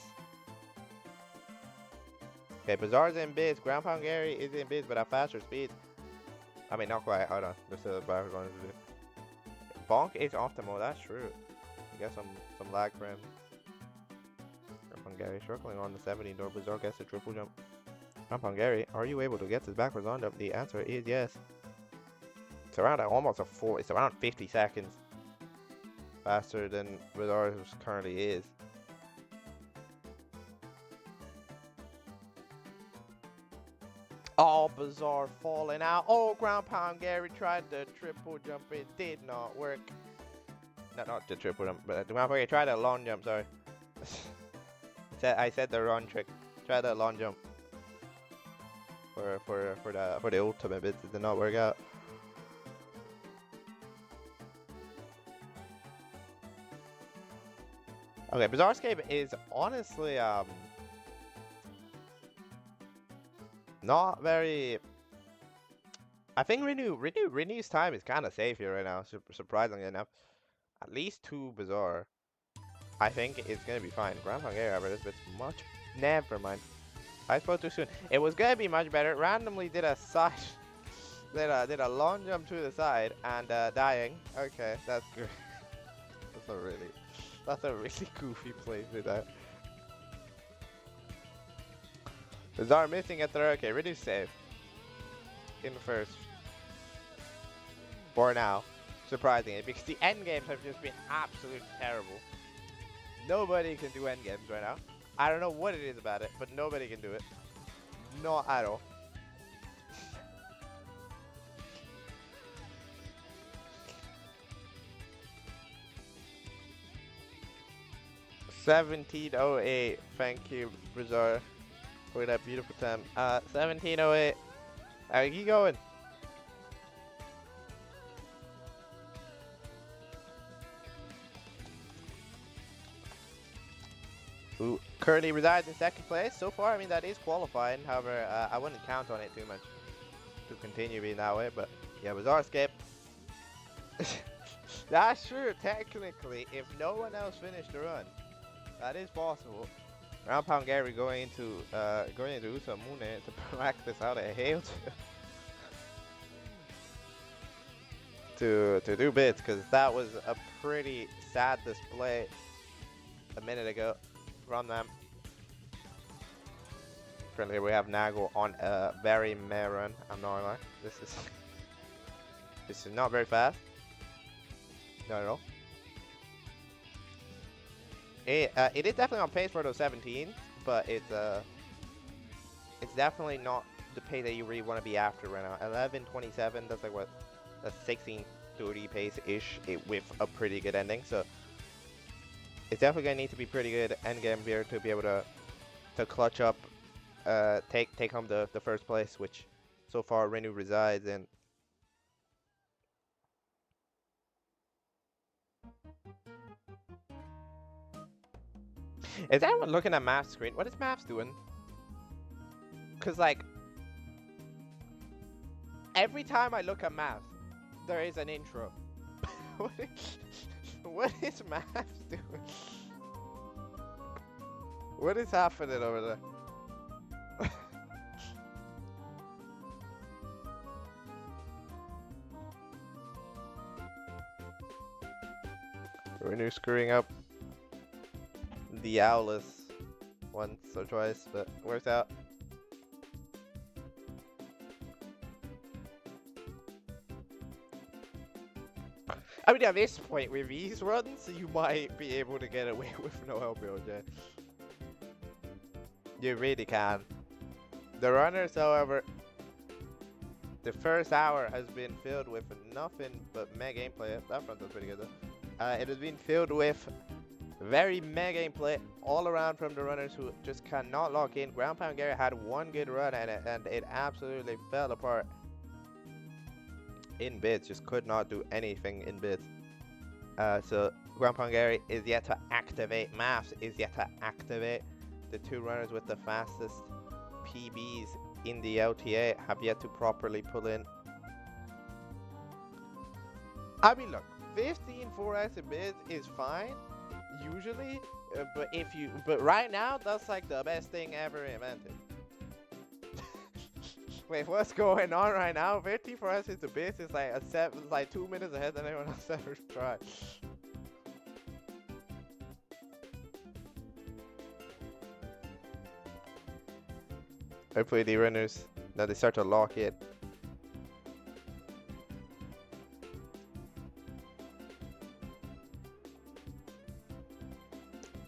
Okay, Bizarre's in biz. Grand Hungary is in biz, but at faster speeds. I mean, not quite. Hold on. There's still backwards on. Bonk is optimal. That's true. You get some lag for him. Hungary struggling on the 17 door. Bizarre gets a triple jump. Hungary, are you able to get this backwards on jump? The answer is yes. It's around almost a 4. It's around 50 seconds faster than Bizarre currently is. Oh, Bizarre falling out. Oh, Grand Hungary tried the triple jump. It did not work. No, not the triple jump, but Grand Hungary tried a long jump. Sorry. I said the wrong trick. Try the long jump for the ultimate bits. It did not work out. Okay, Bizarrescape is honestly not very. I think Renew's time is kind of safe here right now. Surprisingly enough, at least 2 Bizarre. I think it's gonna be fine. Grand Hungary, however, this bit's much. Never mind. I spoke too soon. It was gonna be much better. Randomly did a side, did a long jump to the side and dying. Okay, that's good. That's a really goofy place with that. Bizarre missing at third. Okay, really safe. In the first. For now, surprisingly, because the end games have just been absolutely terrible. Nobody can do end games right now. I don't know what it is about it, but nobody can do it. Not at all. $17.08. Thank you, Bizarre, for that beautiful time. $17.08. Alright, keep going. Ooh, currently resides in second place. So far, I mean, that is qualifying. However, I wouldn't count on it too much to continue being that way. But yeah, Bizarre Escape. That's true, technically, if no one else finished the run. That is possible. Round Pound Gary going into Usamune to practice how to hail to do bits, because that was a pretty sad display a minute ago from them. Currently we have Nago on a very meh run. I'm not gonna lie. This is not very fast. Not at all. It is definitely on pace for those 17s, but it's definitely not the pace that you really want to be after right now. 11:27, that's like what, that's 16:30 pace-ish with a pretty good ending. So it's definitely gonna need to be pretty good endgame here to be able to clutch up, take home the first place, which so far Renu resides in. Is anyone looking at Math's screen? What is Math's doing? Cause like every time I look at Maths, there is an intro. What is Maths doing? What is happening over there? Renu screwing up the Owless once or twice, but works out. I mean, at this point with these runs, you might be able to get away with no LBOJ. You really can. The runners, however, the first hour has been filled with nothing but meh gameplay. That front was pretty good though. It has been filled with very meh gameplay all around from the runners who just cannot lock in. Ground Pound Gary had one good run and it absolutely fell apart in bids. Just could not do anything in bids. So Ground Pound Gary is yet to activate. Maths is yet to activate. The two runners with the fastest PBs in the LTA have yet to properly pull in. I mean, look, 15 4S in bids is fine usually, but right now that's like the best thing ever invented. Wait, what's going on right now? 15 4S is the best. It's like 2 minutes ahead than anyone else ever tried. Hopefully the runners, now they start to lock it.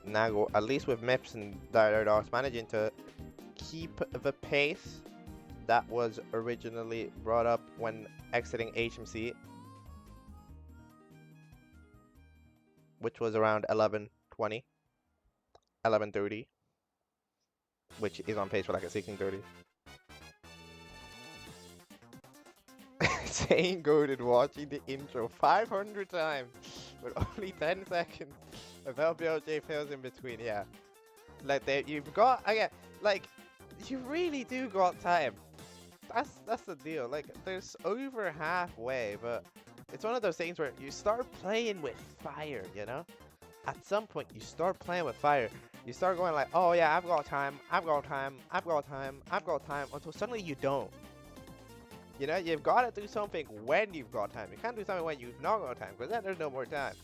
Nago, at least with Mips and Dogs, managing to keep the pace that was originally brought up when exiting HMC, which was around 11:20, 11:30, which is on pace for like a 16:30. Saying goaded watching the intro 500 times with only 10 seconds of LBLJ fails in between. Yeah, like you've got again, like you really do got time. That's the deal. Like there's over halfway, but it's one of those things where you start playing with fire, you know? At some point you start playing with fire. You start going like, oh yeah, I've got time, I've got time, I've got time, I've got time, until suddenly you don't. You know, you've got to do something when you've got time. You can't do something when you've not got time, because then there's no more time.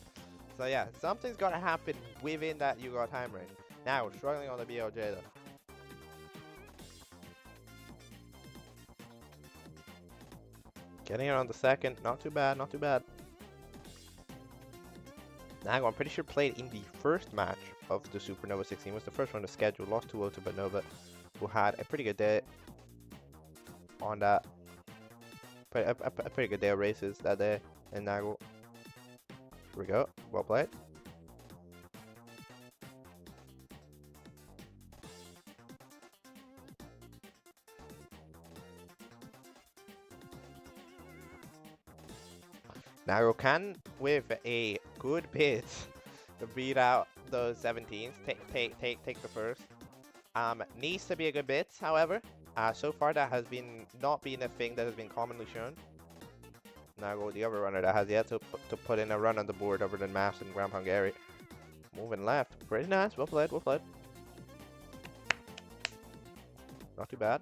So yeah, something's got to happen within that you got time range. Now, we're struggling on the BLJ though. Getting it on the second, not too bad, not too bad. Nago, I'm pretty sure played in the first match of the Supernova 16. Was the first one to schedule, lost 2-0 to Banova, who had a pretty good day on that. A pretty good day of races that day in Nago. Here we go, well played. Nago can, with a good bit, beat out those 17s. Take the first. Needs to be a good bit, however. So far that has not been a thing that has been commonly shown. Now go with the other runner that has yet to put in a run on the board other than Maps and Grand Hungary. Moving left. Pretty nice. Well played, well played. Not too bad.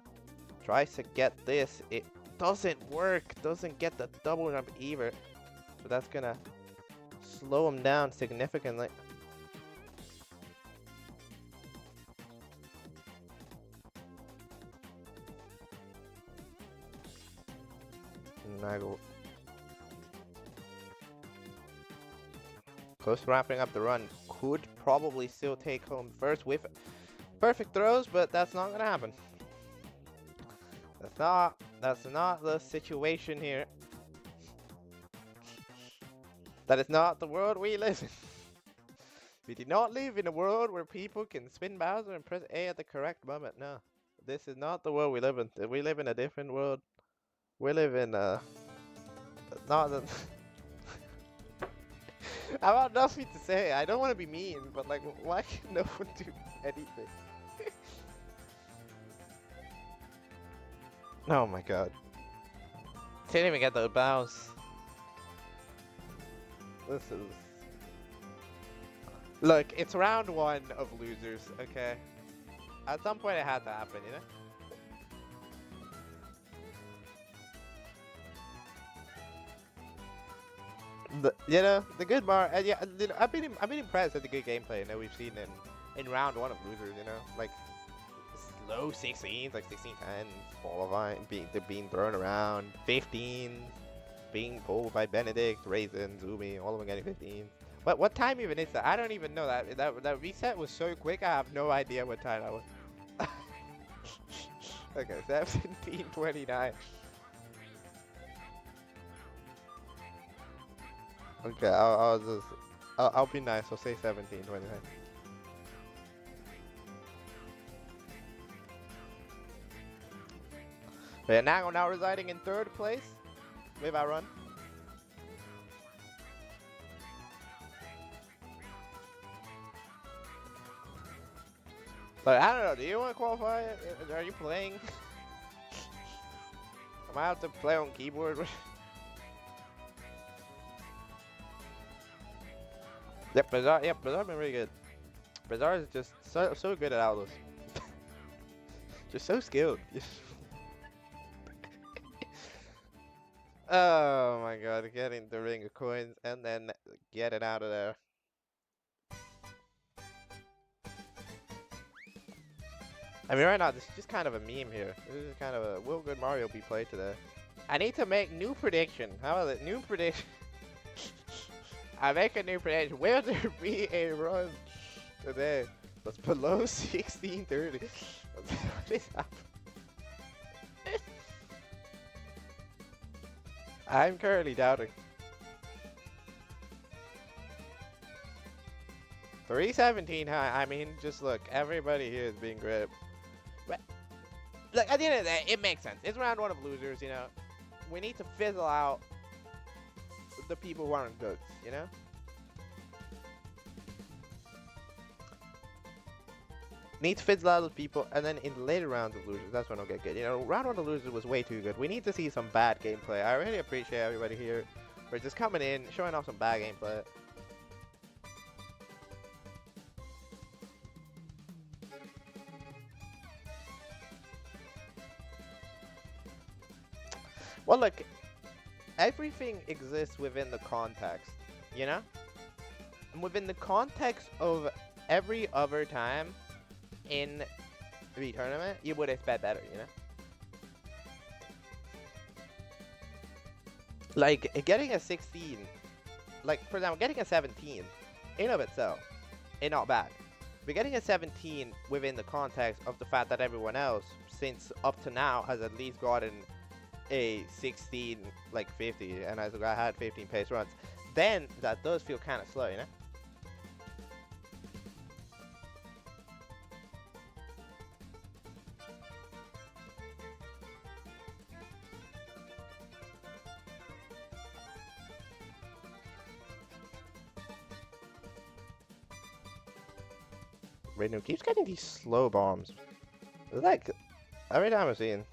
Tries to get this. It doesn't work. Doesn't get the double jump either. So that's gonna slow him down significantly. Nagel. Close to wrapping up the run. Could probably still take home first with perfect throws, but that's not gonna happen. That's not the situation here. That is not the world we live in. We do not live in a world where people can spin Bowser and press A at the correct moment. No. This is not the world we live in. We live in a different world. We live in not the I got nothing to say. I don't want to be mean, but like, why can no one do anything? Oh my god. Didn't even get the bounce. This is... Look, it's round 1 of losers, okay? At some point it had to happen, you know? The good yeah, I've been impressed at the good gameplay that we've seen in round 1 of losers, you know? Like, low 16s, like 16 10s, qualifying, they're being thrown around, 15s, being pulled by Benedict, Raisin, Zumi, all of them getting 15s. But what time even is that? I don't even know that. That reset was so quick, I have no idea what time that was. Okay, 17:29. Okay, I'll be nice, I'll say 17:29. But yeah, now residing in 3rd place with our run. But I don't know, do you want to qualify? Are you playing? I might have to play on keyboard. Yep, Bazaar been really good. Bazaar is just so good at Outlaws. Just so skilled. Oh my god, getting the ring of coins and then get it out of there. I mean, right now, this is just kind of a meme here. This is kind of a will good Mario be played today. I need to make new prediction. How is it? New prediction. I make a new prediction. Will there be a run today that's below 1630? What is happening? I'm currently doubting. 317, huh? I mean, just look, everybody here is being great. But, look, at the end of the day, it makes sense. It's round 1 of losers, you know? We need to fizzle out the people who aren't goats, you know? Need to fizzle out those people, and then in the later rounds of losers, that's when it'll get good. You know, round 1 of losers was way too good. We need to see some bad gameplay. I really appreciate everybody here for just coming in, showing off some bad gameplay. Well, look, everything exists within the context, you know? And within the context of every other time in the tournament, you would expect better, you know? Like, getting a 16, like, for example, getting a 17 in of itself is not bad. But getting a 17 within the context of the fact that everyone else, since up to now, has at least gotten a 16, like 50, and I had 15 pace runs, then that does feel kind of slow, you know? Renew keeps getting these slow bombs. It's like every time I've seen.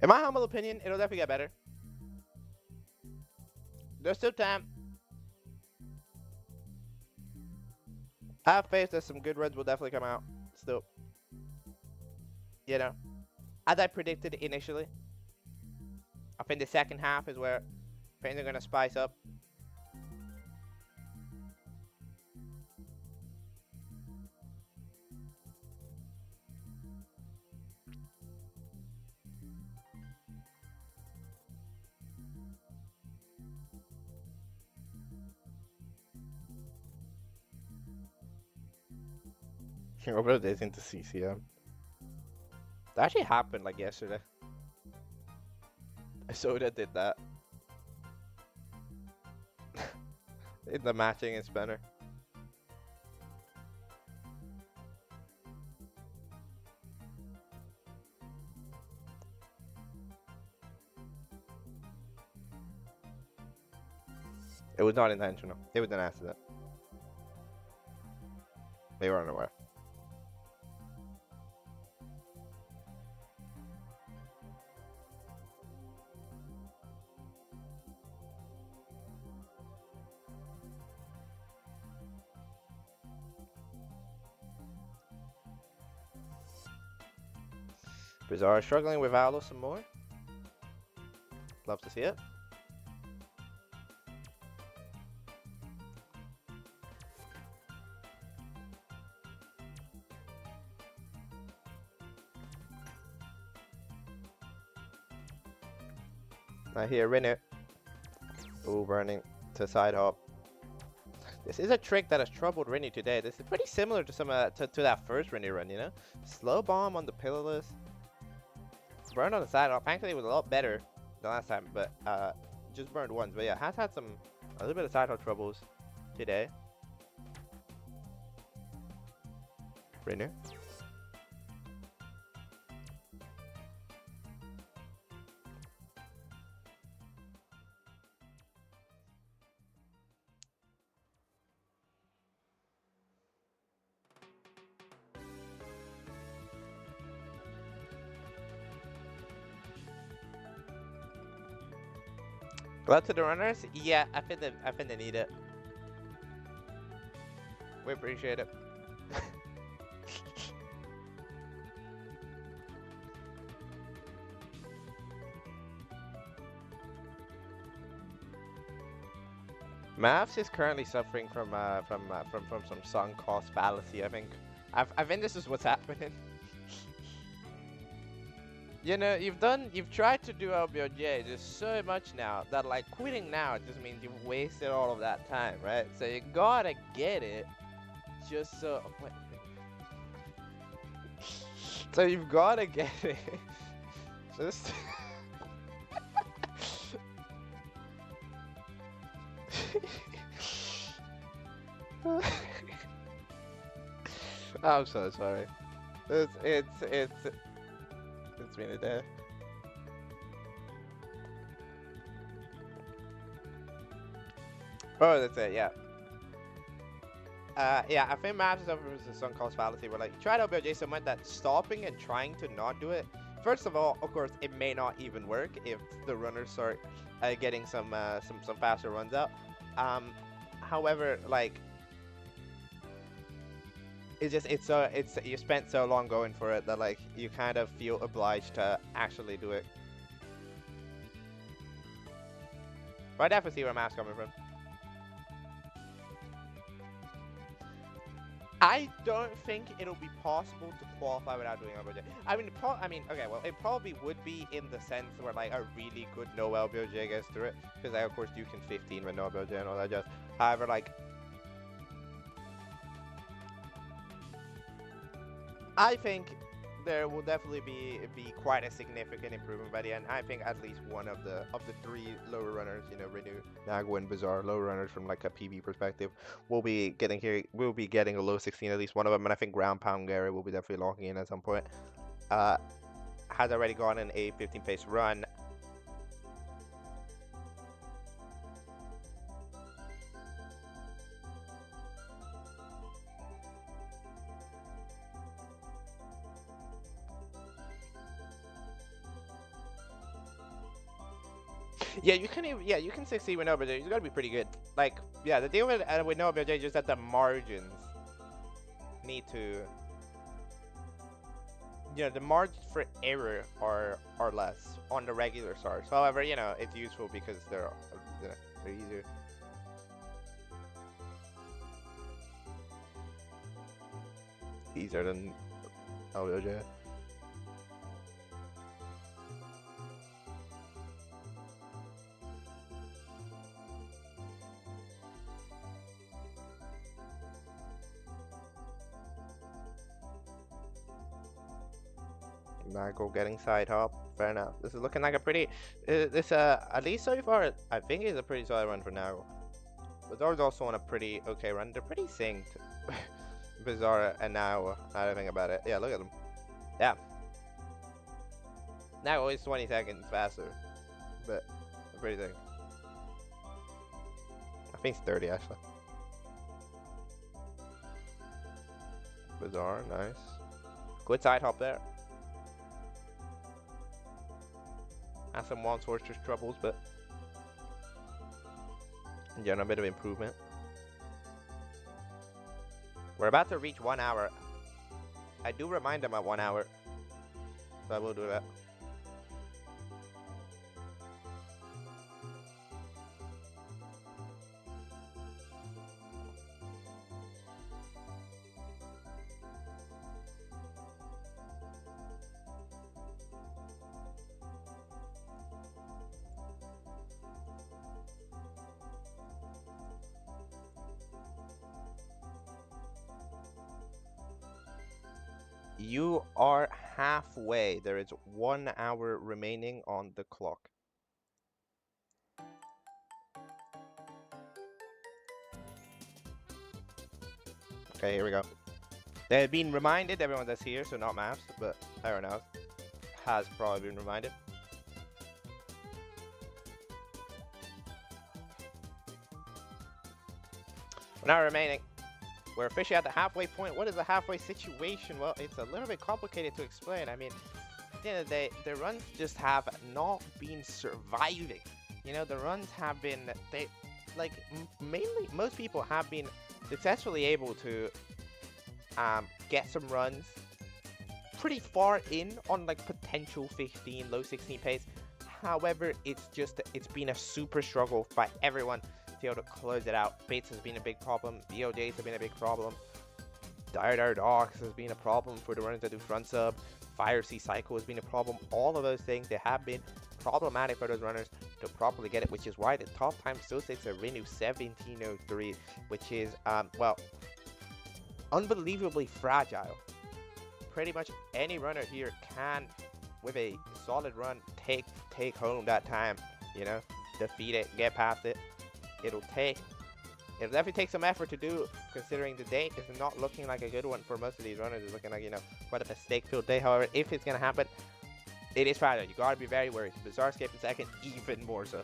In my humble opinion, it'll definitely get better. There's still time. I have faith that some good runs will definitely come out. Still, you know, as I predicted initially, I think the second half is where things are gonna spice up. Over days into CCM. That actually happened like yesterday. Soda did that. In the matching and spinner. It was not intentional. It was an accident. They were unaware. Bizarre struggling with Aloe some more. Love to see it. I hear Rinnu. Ooh, burning to side hop. This is a trick that has troubled Rinnu today. This is pretty similar to some to that first Rinnu run, you know? Slow bomb on the pillarless. Burned on the side hop. Thankfully, it was a lot better than last time, but just burned once. But yeah, has had a little bit of side hop troubles today. Rinnu. Glad to the runners? Yeah, I think they need it. We appreciate it. Mavs is currently suffering from some sunk cost fallacy. I think this is what's happening. You know, you've tried to do LBOJ just so much now that like quitting now just means you've wasted all of that time, right? So you gotta get it, just so. Wait. So you've gotta get it, just. I'm so sorry. It's been a day. Oh, that's it. Yeah. Yeah. I think Maps is over the sunk cost fallacy. Where like you try to LBOJ so much that stopping and trying to not do it. First of all, of course, it may not even work if the runners start getting some faster runs out. However, like. It's you spent so long going for it that like you kind of feel obliged to actually do it. But I definitely see where Matt's coming from. I don't think it'll be possible to qualify without doing LBOJ. Okay, well, it probably would be in the sense where like a really good no LBOJ gets through it, because I of course do can 15 with no LBOJ and all that jazz. However, like. I think there will definitely be quite a significant improvement by the end. I think at least one of the three lower runners, you know, Renew, Nagwa, and Bizarre, lower runners from like a PB perspective, will be getting here. Will be getting a low 16, at least one of them, and I think Ground Pound Gary will be definitely locking in at some point. Has already gone in a 15 pace run. Yeah, you can even, yeah, you can succeed with no OBJ. You gotta be pretty good. Like, yeah, the deal with no OBJ is just that the margins need to, the margins for error are less on the regular stars. However, it's useful because they're easier. Easier than OBJ. Marco getting side hop. Fair enough. This is looking like a pretty. This at least so far, I think it's a pretty solid run for Nago. Bizarre's also on a pretty okay run. They're pretty synced. Bizarre and now I don't think about it. Yeah, look at them. Yeah. Now it's 20 seconds faster, but pretty synced. I think it's 30 actually. Bizarre, nice. Good side hop there. Has some one sorcerer's troubles, but in general, a bit of improvement. We're about to reach 1 hour. I do remind them at 1 hour, so I will do that. You are halfway. There is 1 hour remaining on the clock. Okay, here we go. They've been reminded, everyone that's here, so not maps, but everyone else has probably been reminded. One hour remaining. We're officially at the halfway point. What is the halfway situation? Well, it's a little bit complicated to explain. I mean, at the end of the day, the runs just have not been surviving. The runs have been, mainly, most people have been successfully able to get some runs pretty far in on potential 15, low 16 pace. However, it's been a super struggle by everyone to be able to close it out. Bates has been a big problem. BOJs have been a big problem. Dire Dogs has been a problem for the runners that do front sub. Fire Sea Cycle has been a problem. All of those things, they have been problematic for those runners to properly get it, which is why the top time still sits at Renu 1703, which is, well, unbelievably fragile. Pretty much any runner here can, with a solid run, take home that time, defeat it, get past it. It'll definitely take some effort to do, considering the day is not looking like a good one for most of these runners. It's looking like, quite a mistake-filled day. However, if it's going to happen, it is fragile. You got to be very worried. Bizarre escape in second, even more so.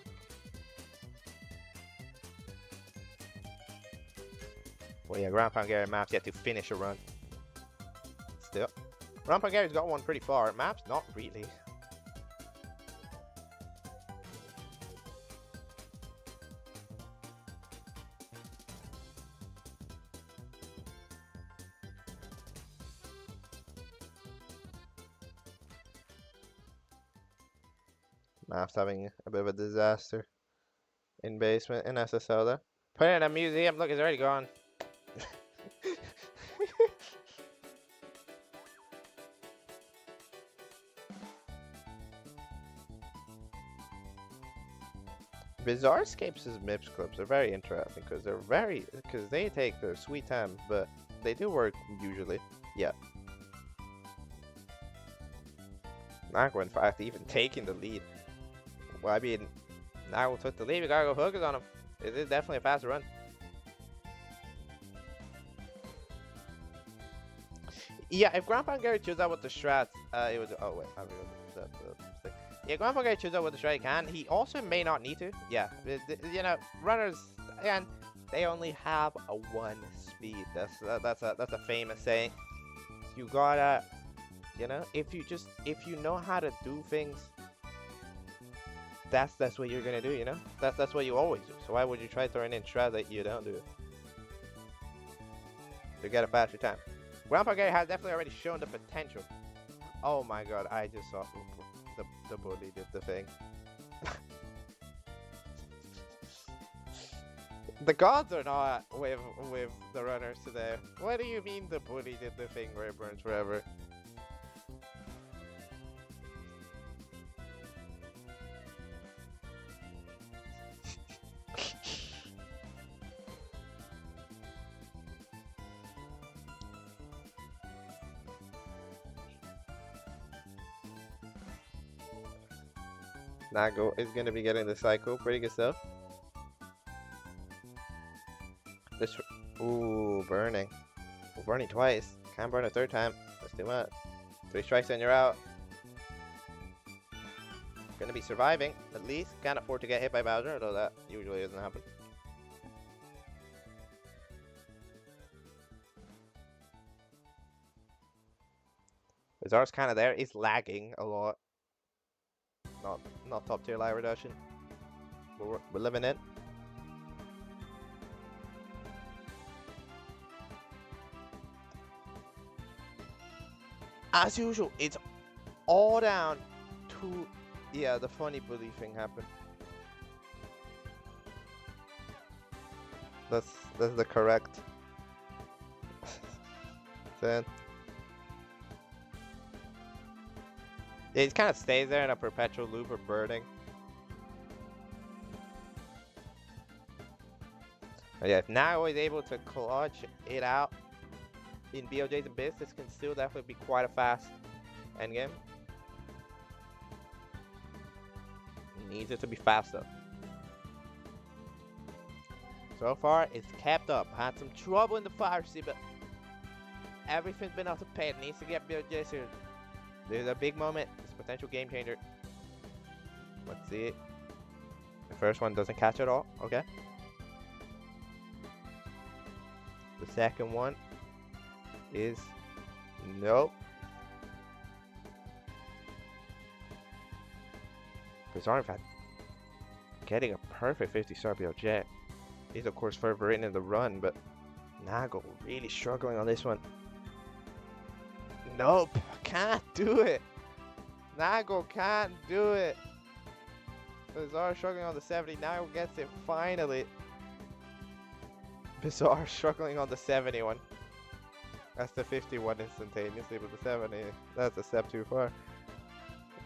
Well, yeah, Grand Pangary Maps yet to finish a run. Still. Grand Pangary's got one pretty far. Maps, not really. Maps having a bit of a disaster in basement in SSL there. Put it in a museum. Look, it's already gone. Bizarre Escapes' MIPS clips are very interesting because they take their sweet time, but they do work usually. Yeah. Nago, in fact, even taking the lead. Well, I mean, Nago took the lead. We gotta go focus on him. It is definitely a fast run. Yeah, if Grand Pangary chose out with the strats, it was. Oh wait, I mean, yeah, Grand Pangary chose out with the strat he can. He also may not need to. Yeah, runners again, they only have a 1 speed. That's a famous saying. You gotta, if you know how to do things, that's what you're gonna do, you know? That's what you always do. So why would you try throwing in strat that you don't do? To get a faster time. Grandpa Gary has definitely already shown the potential. Oh my god, I just saw the bully did the thing. The gods are not with the runners today. What do you mean the bully did the thing where it burns forever? Nago is gonna be getting the cycle. Pretty good stuff. This, ooh, burning. Ooh, burning twice. Can't burn a third time. That's too much. 3 strikes and you're out. Gonna be surviving, at least. Can't afford to get hit by Bowser, although that usually doesn't happen. Bizarre's kind of there. He's lagging a lot. Not top tier live reduction. But we're living it. As usual, it's all down to, yeah, the funny bully thing happened. That's the correct thing. It kind of stays there in a perpetual loop of burning. But yeah, if now he's able to clutch it out in BOJ's Abyss, this can still definitely be quite a fast endgame. Needs it to be faster. So far, it's kept up. Had some trouble in the fire sea, but everything's been up to pay. It needs to get BOJ soon. There's a big moment. It's a potential game changer. Let's see it. The first one doesn't catch at all. Okay. The second one is nope. Bizarre, in fact, getting a perfect 50-star BOJ. He's of course further in the run, but Nago really struggling on this one. Nope, can't do it. Nago can't do it. Bizarre struggling on the 70. Nago gets it finally. Bizarre struggling on the 71. That's the 51 instantaneously, but the 70, that's a step too far.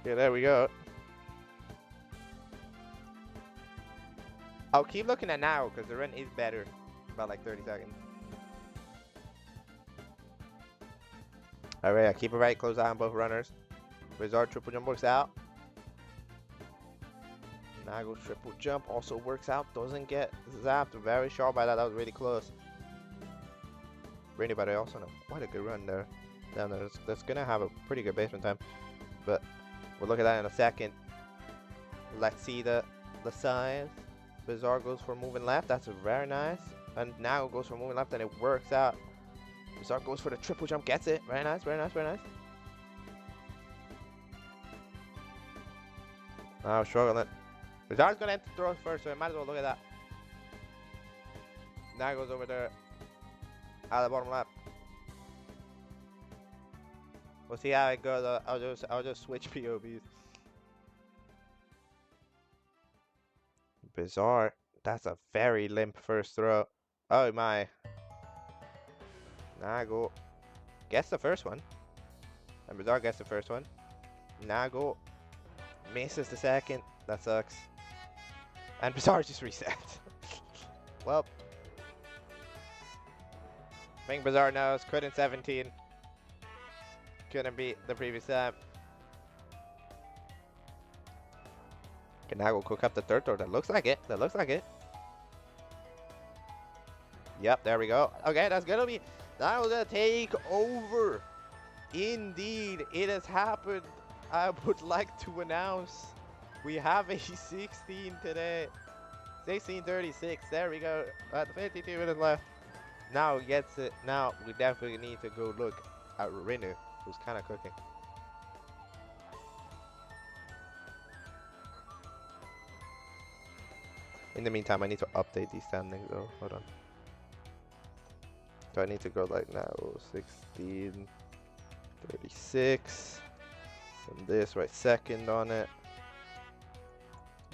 Okay, there we go. I'll keep looking at now because the run is better. About like 30 seconds. Alright, I keep a right close eye on both runners. Bizarre triple jump works out. Nago's triple jump also works out. Doesn't get zapped. Very sharp by that. That was really close. Rainy, but I also know quite a good run there. Down there. That's gonna have a pretty good basement time. But we'll look at that in a second. Let's see the size. Bizarre goes for moving left. That's very nice. And Nago goes for moving left and it works out. Bizarre goes for the triple jump. Gets it. Very nice. Very nice. Very nice. Now struggling. Bizarre's gonna enter throw first, so I might as well look at that. Nago's over there. Out of the bottom left. We'll see how it goes. I'll just switch POVs. Bizarre. That's a very limp first throw. Oh my. Nago gets the first one. And Bizarre gets the first one. Nago misses the second. That sucks. And Bizarre just reset. Well. I think Bizarre knows. Couldn't 17. Couldn't beat the previous time. Can Nago cook up the third throw? That looks like it. That looks like it. Yep, there we go. Okay, that's gonna be. That was gonna take over. Indeed, it has happened. I would like to announce we have a 16 today. 16:36. There we go. 52 minutes left. Now he gets it. Now we definitely need to go look at Rinu, who's kind of cooking. In the meantime, I need to update these standings though. Hold on. Do I need to go like now? 16, 36. And this right second on it.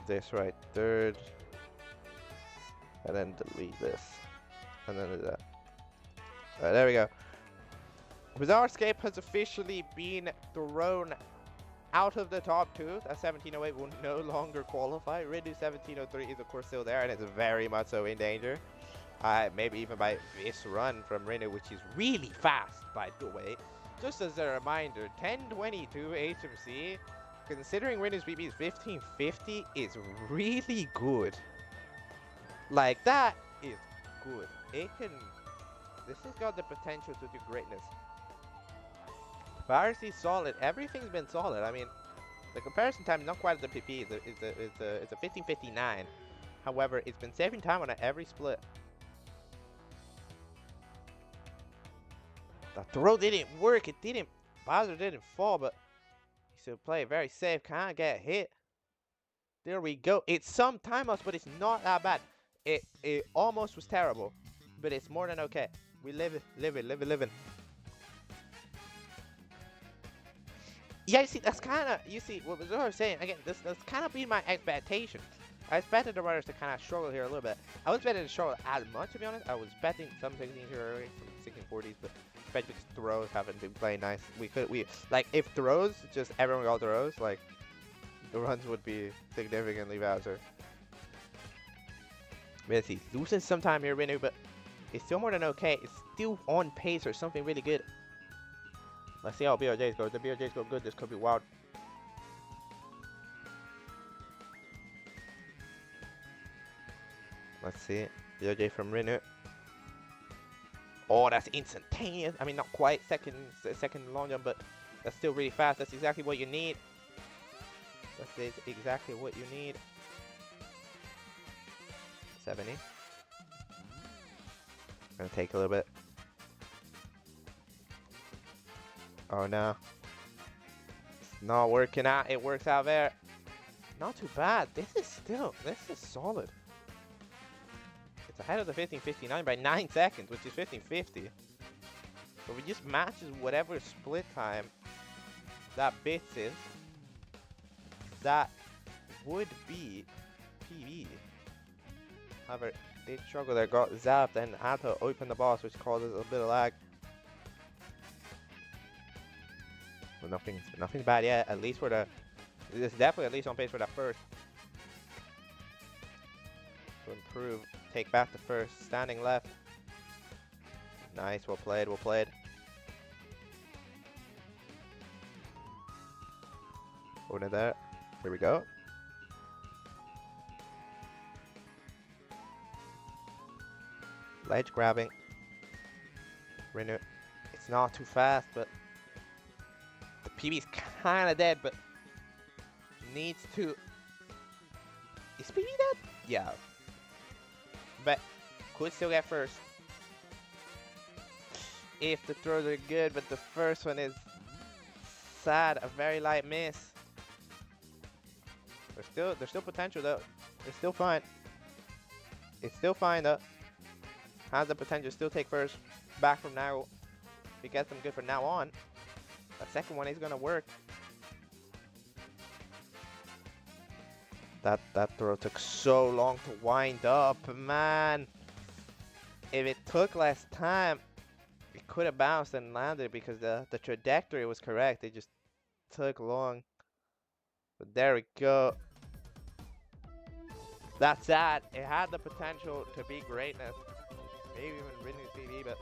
This right third. And then delete this. And then do that. Alright, there we go. Bizarrescape has officially been thrown out of the top 2. That 1708 will no longer qualify. Ridu 1703 is of course still there and it's very much so in danger. Maybe even by this run from Ridu, which is really fast by the way. Just as a reminder, 1022 HMC, considering Ridu's PB is 1550, is really good. Like, that is good. This has got the potential to do greatness. Piracy's solid. Everything's been solid. I mean, the comparison time is not quite at the PP. It's a 1559. However, it's been saving time on every split. The throw didn't work. It didn't. Bowser didn't fall, but he still played very safe. Can't get hit. There we go. It's some time loss, but it's not that bad. It almost was terrible, but it's more than okay. We live it. Yeah, you see, that's kind of, you see, what I was saying, again, that's kind of been my expectation. I expected the runners to kind of struggle here a little bit. I was betting to struggle as much, to be honest. I was betting some 16 here early, some 1640s, but especially because throws haven't been playing nice. Like, if throws, just everyone got throws, like, the runs would be significantly faster. Let's see, losing some time here, Rinu, but it's still more than okay. It's still on pace or something really good. Let's see how BRJs go. If the BRJs go good, this could be wild. Let's see. BRJ from Rinu. Oh, that's instantaneous. I mean, not quite second long jump, but that's still really fast. That's exactly what you need. That's exactly what you need. 70. Gonna take a little bit. Oh no. It's not working out. It works out there. Not too bad. This is solid. It's ahead of the 1559 by 9 seconds, which is 1550. So we just matches whatever split time that bits is. That would be PB. However, they struggled there, got zapped and had to open the boss, which causes a bit of lag. But nothing's bad yet. At least for the, it's definitely at least on pace for that first. To improve, take back the first, standing left. Nice, well played, well played. Going in there. Here we go. Ledge grabbing. Rinu. It's not too fast, but the PB's kind of dead, but needs to. Is PB dead? Yeah. But could still get first. If the throws are good, but the first one is sad. A very light miss. There's still potential though. It's still fine. It's still fine though. Has the potential to still take first. Back from now. If he gets them good from now on. That second one is gonna work. That throw took so long to wind up, man. If it took less time, it could have bounced and landed because the trajectory was correct. It just took long. But there we go. That's that. It had the potential to be greatness. Maybe even Rinu's PB, but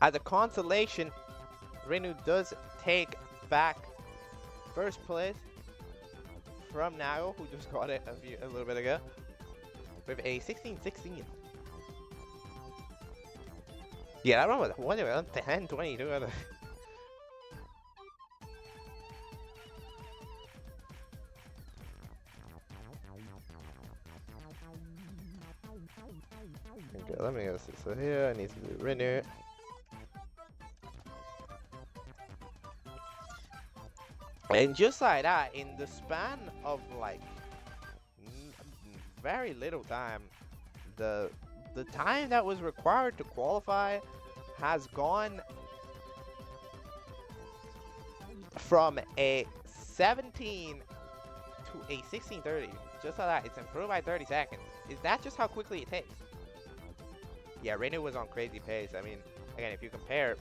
as a consolation, Rinu does take back first place from Nago, who just got it a little bit ago, with a 16-16. Yeah, that run was 10-22. Okay, let me go see. So here I need to do Rinu. And just like that, in the span of like very little time. The time that was required to qualify has gone from a 17 to a 16:30. Just like that, it's improved by 30 seconds. Is that just how quickly it takes? Yeah, Renu was on crazy pace. I mean, again, if you compare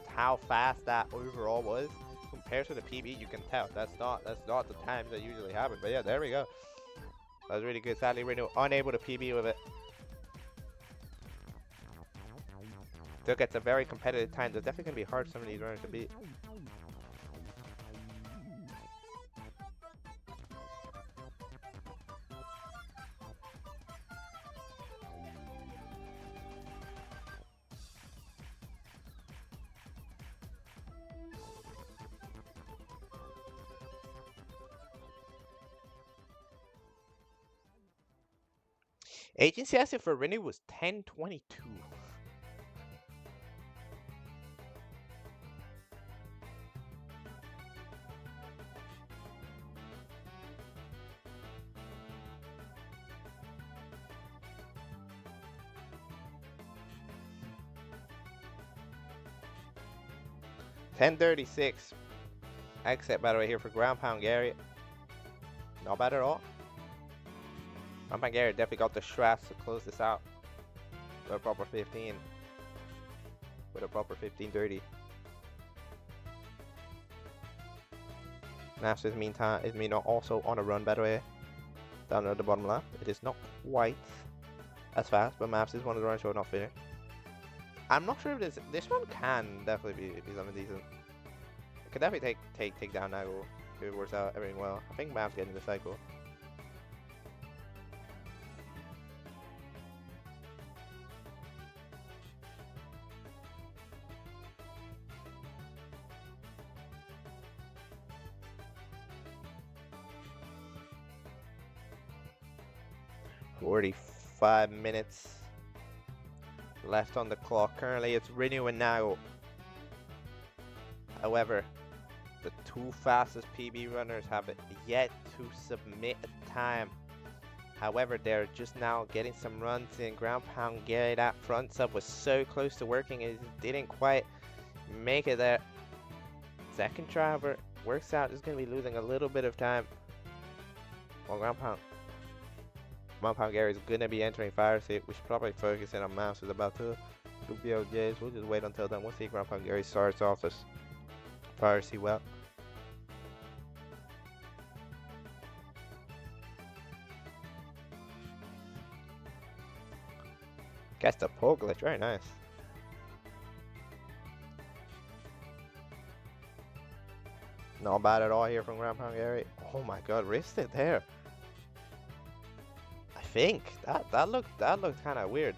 how fast that overall was compared to the PB, you can tell that's not the times that usually happen. But yeah, there we go. That was really good. Sadly, Renu unable to PB with it. Still gets a very competitive time. It's definitely gonna be hard for some of these runners to beat. Agency asset for Renu was 10:22. $10.36. Exit, by the way, here for Ground Pound Gary. Not bad at all. Ground Pound Gary definitely got the stress to close this out with a proper 15. With a proper 15:30. Nash is meantime also on a run, by the way. Down at the bottom left. It is not quite as fast, but Maps is one of the runs showing not finished. I'm not sure if this one can definitely be something decent. It could definitely take down Nagel if it works out everything well. I think Maps getting the cycle. $45 minutes left on the clock. Currently, it's Renu and Nagel. However, the two fastest PB runners have yet to submit a time. However, they're just now getting some runs in. Ground Pound Gary, that front sub was so close to working, it didn't quite make it there. Second try, however, works out. Just going to be losing a little bit of time. Well, Ground Pound Gary is going to be entering fire seat. We should probably focus in on Mouse who's about to do BLJs. We'll just wait until then. We'll see if Ground Pound Gary starts off this fire seat well. Gets the pole glitch. Very nice. Not bad at all here from Ground Pound Gary. Oh my god, wristed there. I think that looked kind of weird.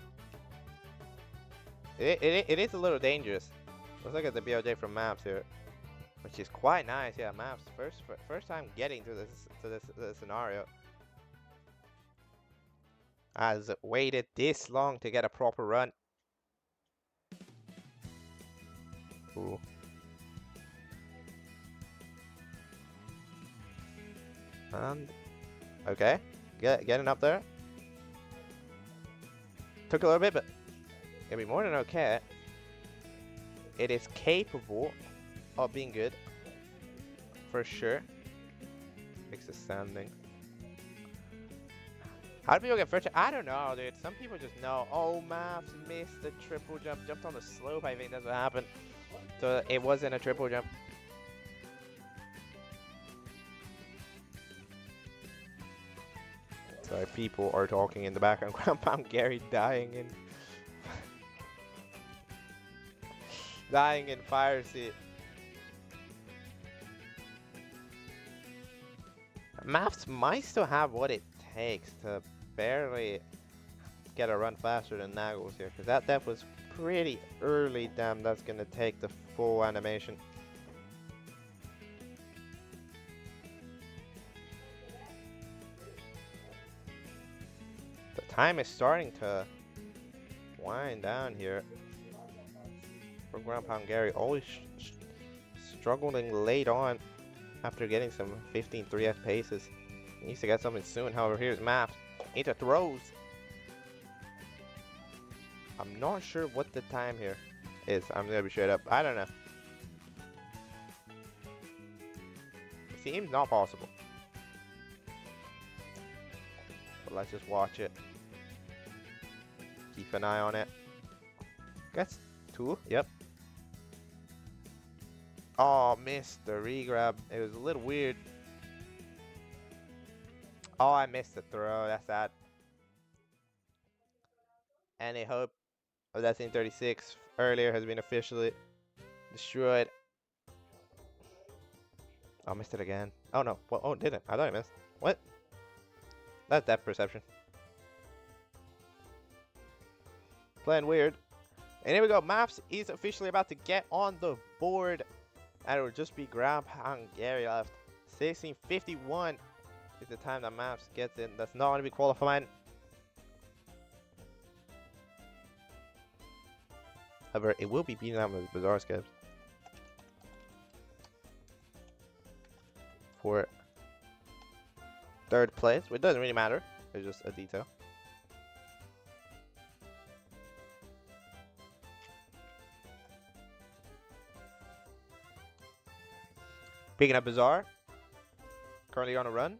It is a little dangerous. Let's look at the BLJ from Maps here, which is quite nice. Yeah, Maps first time getting to this scenario. Has waited this long to get a proper run. Ooh. And okay, getting up there. Took a little bit, but it'll be more than okay. It is capable of being good, for sure. Fix the standing. How do people get first? I don't know, dude. Some people just know. Oh, Maps missed the triple jump. Jumped on the slope. I think that's what happened. So it wasn't a triple jump. Sorry, people are talking in the background. Ground Pound Gary dying in fire seat. Maps might still have what it takes to barely get a run faster than Nagel's here, because that depth was pretty early. Damn, that's gonna take the full animation. The time is starting to wind down here for Ground Pound Gary. Always struggling late on after getting some 15 3F paces. He needs to get something soon. However, here's Maps. into throws. I'm not sure what the time here is. I'm gonna be straight up. I don't know. It seems not possible. But let's just watch it. Keep an eye on it. Gets 2. Yep. Oh, missed the regrab. It was a little weird. Oh, I missed the throw. That's sad. Any hope of that team 36 earlier has been officially destroyed. Oh, missed it again. Oh no. Well, oh, didn't. I thought I missed. What? That's depth perception. Playing weird. And here we go. Maps is officially about to get on the board. And it will just be Grand Hungary left. 16:51 is the time that Maps gets in. That's not going to be qualifying. However, it will be beating out with Bizarre Skips. For 3rd place, which doesn't really matter. It's just a detail. Picking up Bizarre. Currently on a run.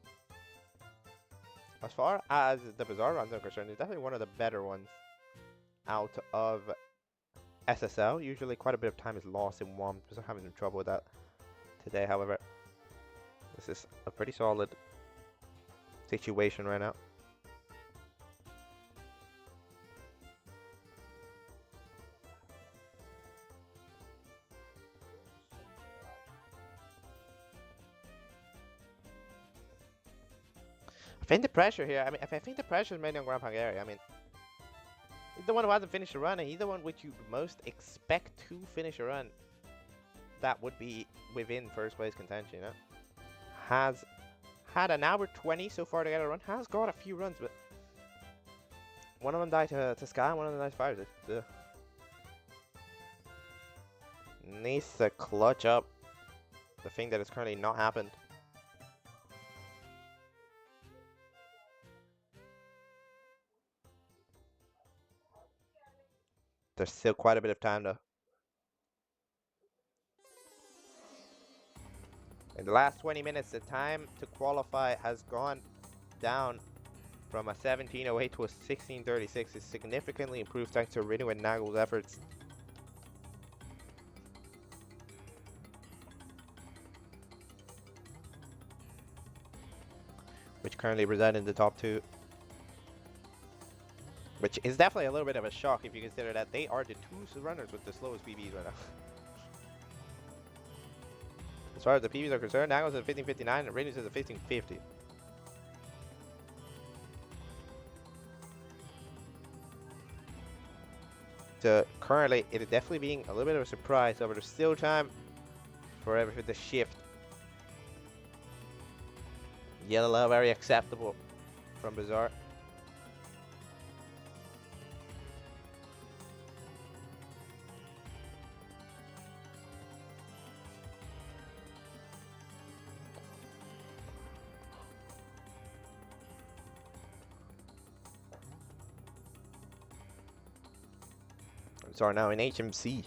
As far as the Bizarre runs are concerned, it's definitely one of the better ones out of SSL. Usually quite a bit of time is lost in one. I'm having some trouble with that today, however. This is a pretty solid situation right now. I think the pressure here, I think the pressure is mainly on Grand Hungary. I mean, he's the one who hasn't finished a run, and he's the one which you most expect to finish a run that would be within 1st place contention, you know? Has had an hour 20 so far to get a run, has got a few runs, but one of them died to Sky, and one of them died to Fires. Needs to clutch up the thing that has currently not happened. There's still quite a bit of time though. In the last 20 minutes, the time to qualify has gone down from a 17:08 to a 16:36. It's significantly improved thanks to Rinu and Nagel's efforts. Which currently reside in the top 2. Which is definitely a little bit of a shock if you consider that they are the 2 runners with the slowest PBs right now. As far as the PBs are concerned, Nagel's at 15:59 and Rinu's at 15:50. So currently, it is definitely being a little bit of a surprise. However, there's still time for everything to shift. Yellow, very acceptable from Bizarre. Bizarre now in HMC.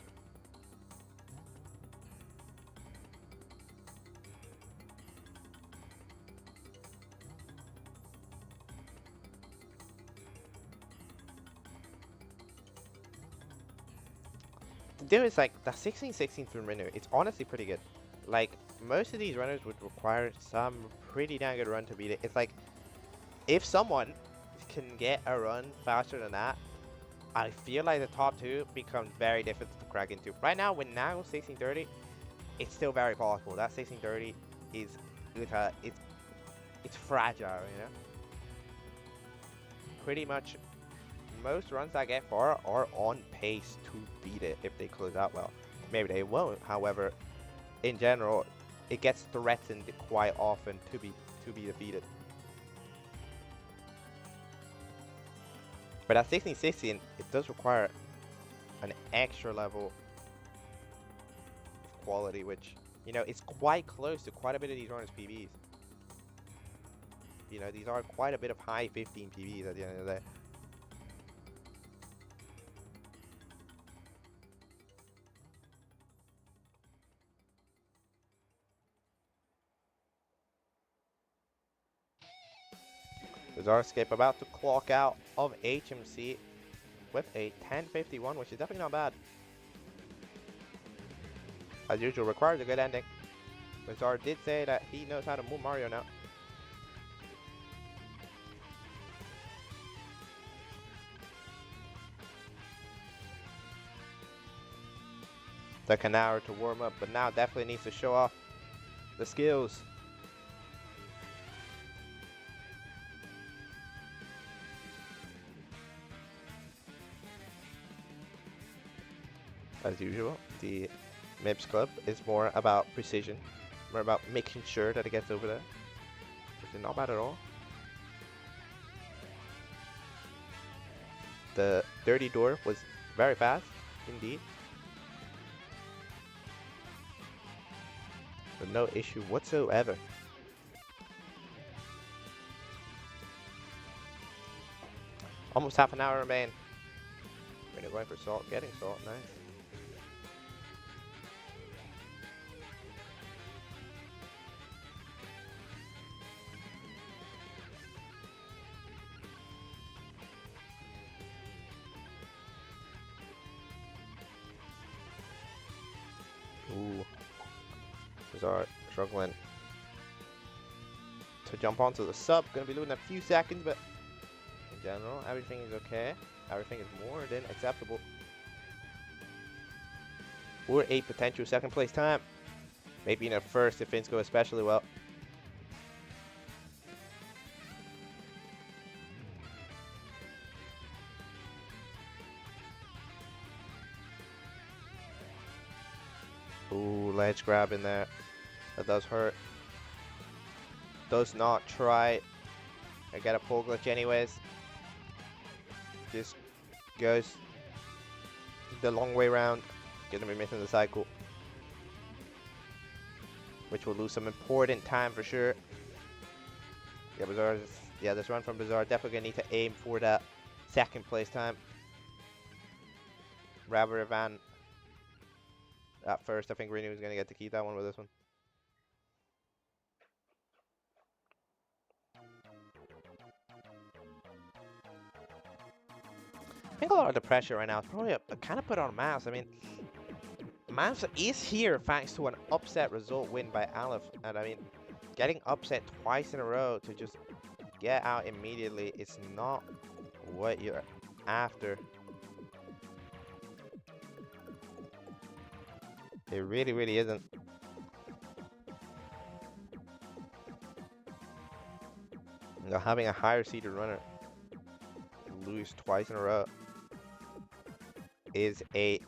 The deal is like the 16-16 from Renu, it's honestly pretty good. Like most of these runners would require some pretty damn good run to beat it. It's like if someone can get a run faster than that, I feel like the top 2 becomes very difficult to crack into. Right now, with now 16:30, it's still very possible. That 16:30 is it's fragile, you know. Pretty much most runs I get far are on pace to beat it if they close out well. Maybe they won't, however, in general, it gets threatened quite often to be defeated. But at 16-16, it does require an extra level of quality, which, you know, it's quite close to quite a bit of these runners' PBs. you know, these are quite a bit of high 15 PBs at the end of the day. Zarscape about to clock out of HMC with a 10:51, which is definitely not bad. As usual, requires a good ending. Bizarre did say that he knows how to move Mario now. Took an hour to warm up, but now definitely needs to show off the skills. As usual, the MIPS Club is more about precision, more about making sure that it gets over there, which is not bad at all. The dirty door was very fast, indeed. But no issue whatsoever. Almost half an hour remain. Really going for salt, getting salt, nice. Ooh. Bizarre struggling to jump onto the sub. Gonna be losing a few seconds, but in general, everything is okay. Everything is more than acceptable for a potential second place time. Maybe in a first if things go especially well. Ooh, ledge grab in there. That does hurt. Does not try. I get a pole glitch anyways. Just goes the long way round. Gonna be missing the cycle, which will lose some important time for sure. Yeah, Bizarre. Yeah, this run from Bizarre definitely gonna need to aim for that second place time rather than at first. I think Renu is gonna get to keep that one with this one. I think a lot of the pressure right now is probably kind of put on Mavs. I mean, Mavs is here thanks to an upset result win by Aleph. And I mean, getting upset twice in a row to just get out immediately is not what you're after. It really, really isn't. You know, having a higher seeded runner lose twice in a row is a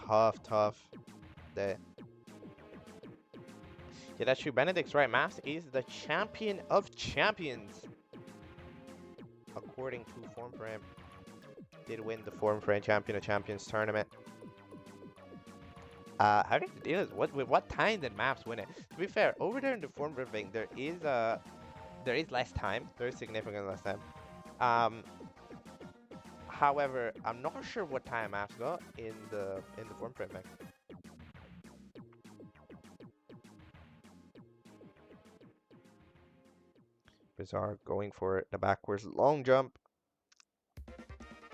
tough day. Yeah, that's true. Benedict's right. Mavs is the champion of champions. According to Form Frame. Did win the Form Frame Champion of Champions tournament. How did it deal? What time did Mavs win it? To be fair, over there in the Form Frame thing, there is less time. There is significantly less time. However, I'm not sure what time Mavs got in the Form Frame thing. Bizarre going for the backwards long jump.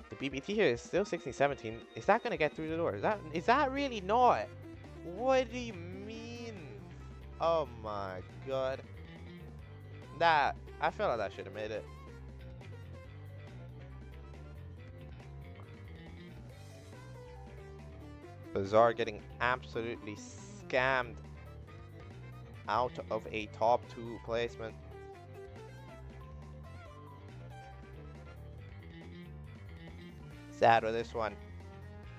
The BBT here is still 16-17. Is that gonna get through the door? Is that really not? What do you mean? Oh my god. I feel like that should have made it. Bizarre getting absolutely scammed out of a top 2 placement. Sad with this one.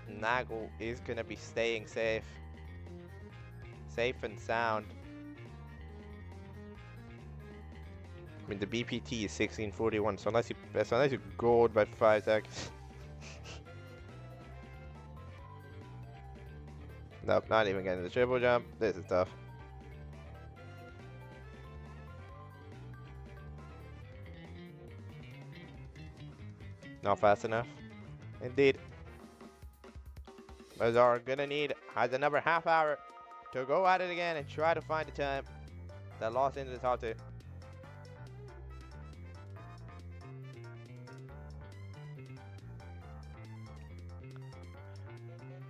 Nagel is gonna be staying safe. Safe and sound. I mean, the BPT is 1641, so unless you gold by 5 seconds. Nope, not even getting the triple jump. This is tough. Not fast enough. Indeed. Bazaar has another half hour to go at it again and try to find the time that lost into the top two.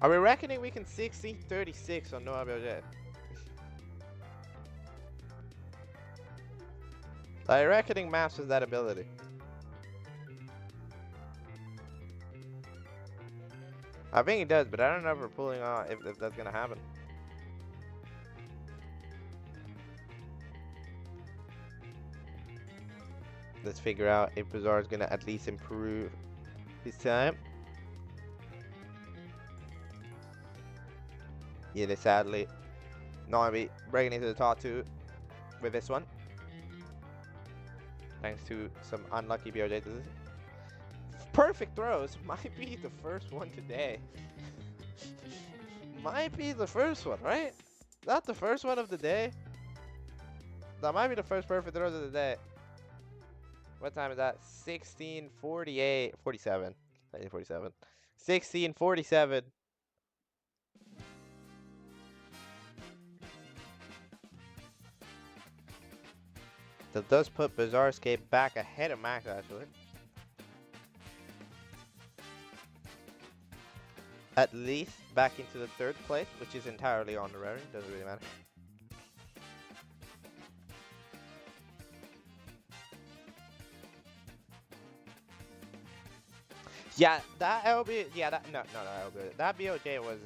Are we reckoning we can 1636 on Noah Beljet? I reckoning Maps has that ability. I think he does, but I don't know if we're pulling on if that's gonna happen. Let's figure out if Bazaar is gonna at least improve his time. Yeah, they sadly not be breaking into the top two with this one. Thanks to some unlucky BRJ. Perfect throws might be the first one today. Might be the first one, right? Not the first one of the day. That might be the first perfect throws of the day. What time is that? 16:48, 47. 1947. 16:47. That does put Bizarre Escape back ahead of Max, actually. At least back into the third place, which is entirely honorary. Doesn't really matter. Yeah, that LB, yeah, that, no, LB, that BOJ was,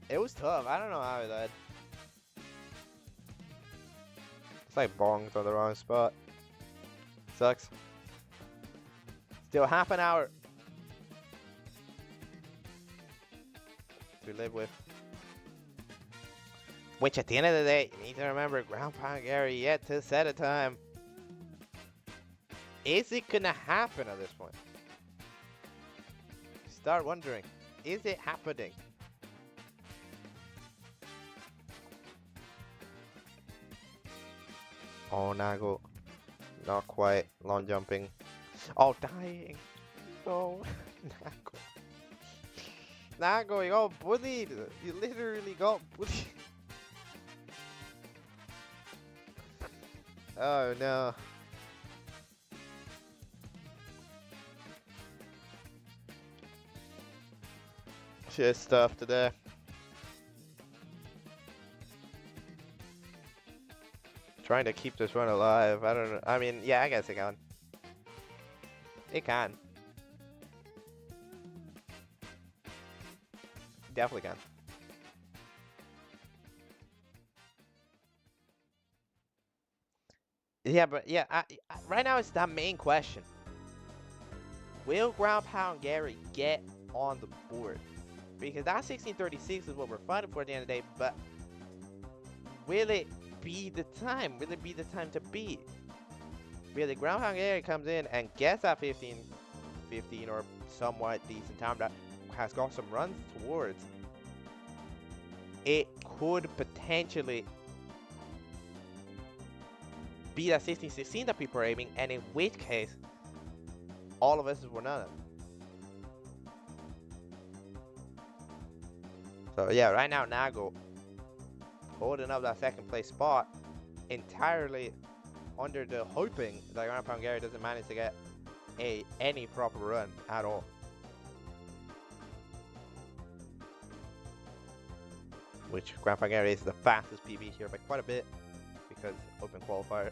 it was tough. I don't know how he died. It's like bonged on the wrong spot. Sucks. Still half an hour to live with. Which at the end of the day, you need to remember, Ground Pound Gary yet to set a time. Is it gonna happen at this point? Start wondering, is it happening? Oh, Nago. Not quite. Long jumping. Oh, dying. No. Nago. Nago, you got bullied. You literally got bullied. Oh, no. Shit stuff today. Trying to keep this run alive. I don't know. I mean, yeah, I guess it can. It can. Definitely can. Yeah, but yeah, right now it's that main question. Will Ground Pound Gary get on the board? Because that 1636 is what we're fighting for at the end of the day, but will it be the time? Will it be the time to beat? Really, Ground Pound Gary comes in and gets that 15 or somewhat decent time that has got some runs towards. It could potentially be that 1616 that people are aiming, and in which case, all of us is one of them. So yeah, right now Nago holding up that second place spot entirely under the hoping that Ground Pound Gary doesn't manage to get any proper run at all. Which Ground Pound Gary is the fastest PB here by quite a bit because open qualifier.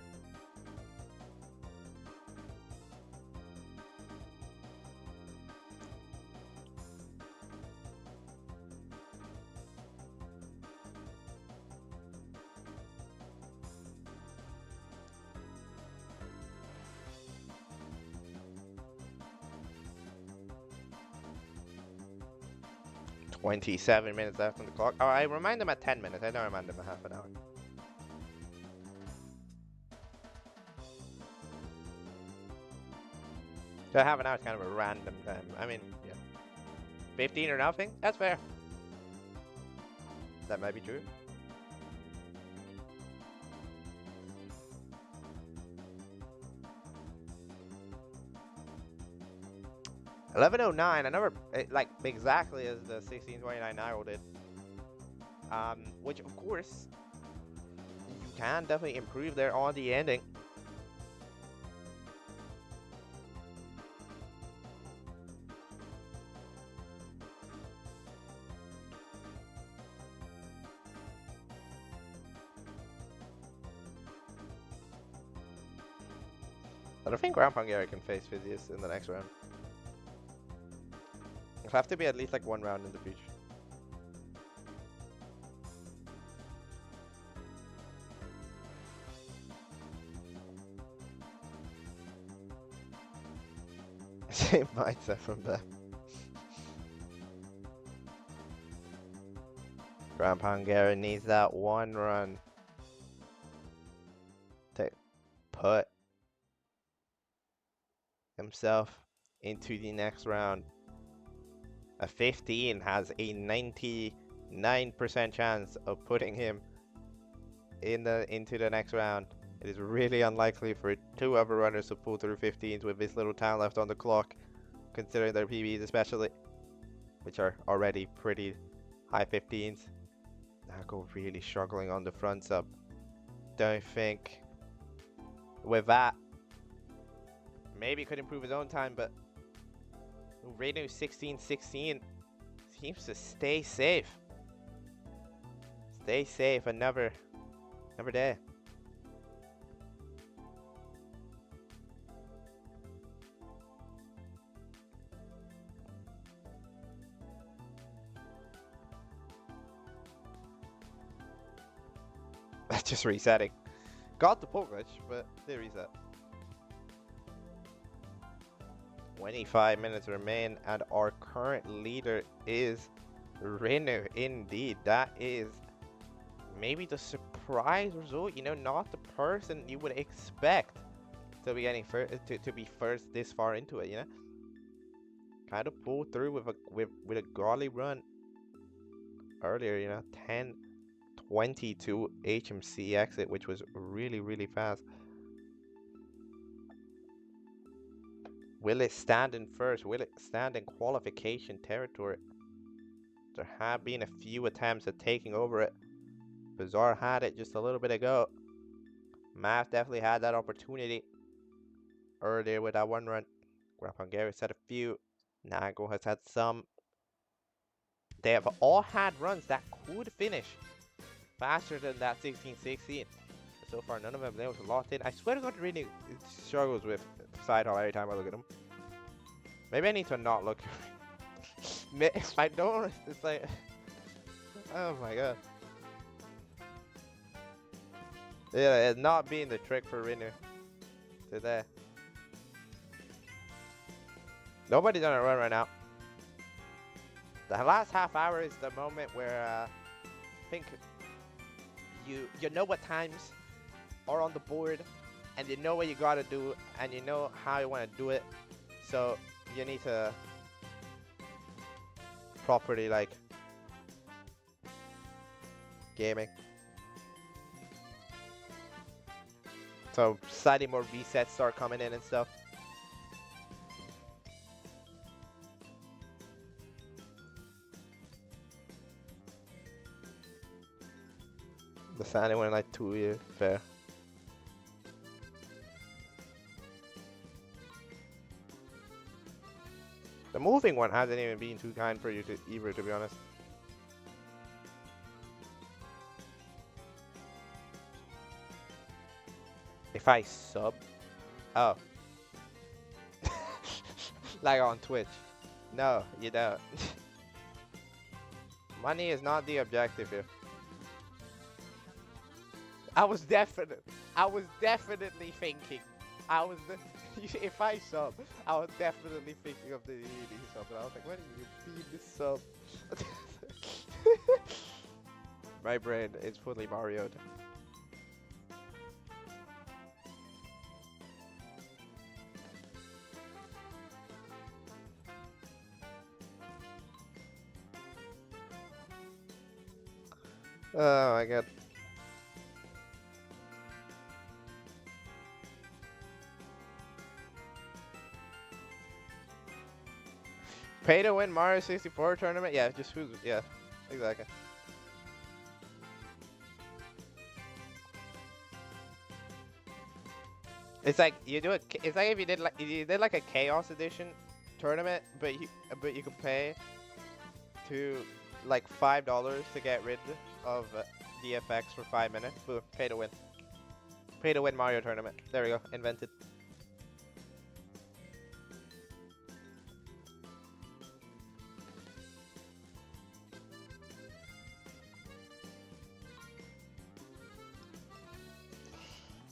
"27 minutes left on the clock." Oh, I remind them at 10 minutes. I don't remind them at half an hour. So half an hour is kind of a random time. I mean, yeah. 15 or nothing? That's fair. That might be true. 11:09. I never like exactly as the 16:29 Nairo did. Which of course you can definitely improve there on the ending. I don't think Grand Pangari can face Phidias in the next round. It'll have to be at least like one round in the future. Same mindset from them. Grand Pangari needs that one run to put himself into the next round. A 15 has a 99% chance of putting him into the next round. It is really unlikely for two other runners to pull through 15s with this little time left on the clock, considering their PBs especially, which are already pretty high 15s. Nago really struggling on the front sub. Don't think with that, maybe could improve his own time, but Renu 16-16 seems to stay safe. Stay safe and never there. That's just resetting. Got the pull glitch, but they reset. 25 minutes remain, and our current leader is Renu. Indeed, that is maybe the surprise result. You know, not the person you would expect to be getting to be first this far into it. You know, kind of pulled through with a godly run earlier. You know, 10:22 HMC exit, which was really fast. Will it stand in first? Will it stand in qualification territory? There have been a few attempts at taking over it. Bazaar had it just a little bit ago. Math definitely had that opportunity earlier with that one run. Grand Pangari's had a few. Nago has had some. They have all had runs that could finish faster than that 16-16. So far, none of them have been able to lock in. I swear to God, really struggles with side haul every time I look at him. Maybe I need to not look. If I don't, it's like, oh my God. Yeah, it's not being the trick for Renu today. Nobody's on a run right now. The last half hour is the moment where I think you know what times are on the board, and you know what you gotta do, and you know how you want to do it. So you need to properly like gaming. So slightly more resets start coming in and stuff. The standing went like 2 years, fair. The moving one hasn't even been too kind for you to either, to be honest. If I sub, oh, like on Twitch. No, you don't. Money is not the objective here. I was definitely thinking. If I sub, I was definitely thinking of the ED sub, and I was like, what do you mean this sub? My brain is fully Mario'd. Oh my God. Pay to win Mario 64 tournament? Yeah, just who's, yeah, exactly. It's like you do it. It's like if you did like a Chaos Edition tournament, but you could pay to like $5 to get rid of the effects for 5 minutes. Boom, pay to win. Pay to win Mario tournament. There we go, invented.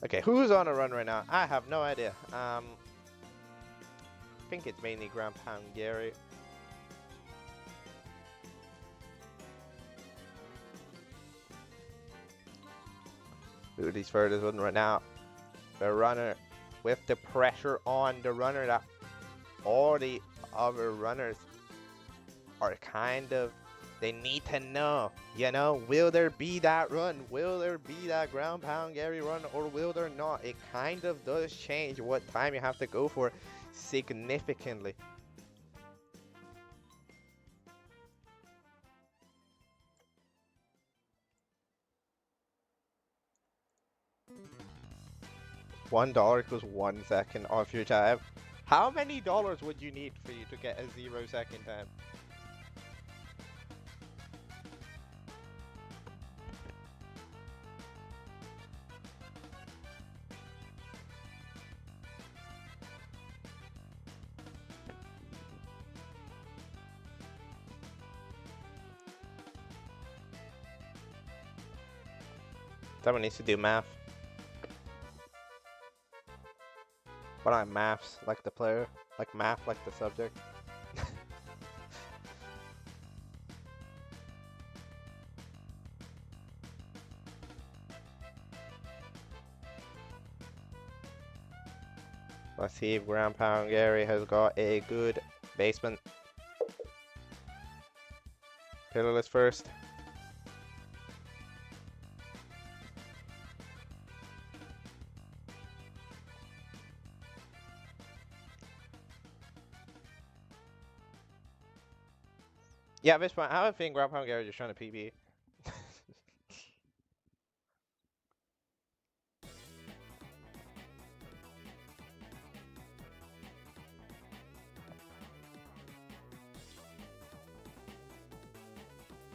Okay, who's on a run right now? I have no idea. I think it's mainly Grandpa and Gary. Who's furthest one right now? The runner with the pressure on the runner that all the other runners are kind of, they need to know, you know, will there be that run? Will there be that ground pound Gary run, or will there not? It kind of does change what time you have to go for significantly. $1 equals 1 second off your time. How many dollars would you need for you to get a 0-second time? Someone needs to do math. But not maths like the player, like math like the subject. Let's see if Grandpa Gary has got a good basement. Pillarless first. Yeah, at this point, I have a feeling Grandpa Gary is trying to PB.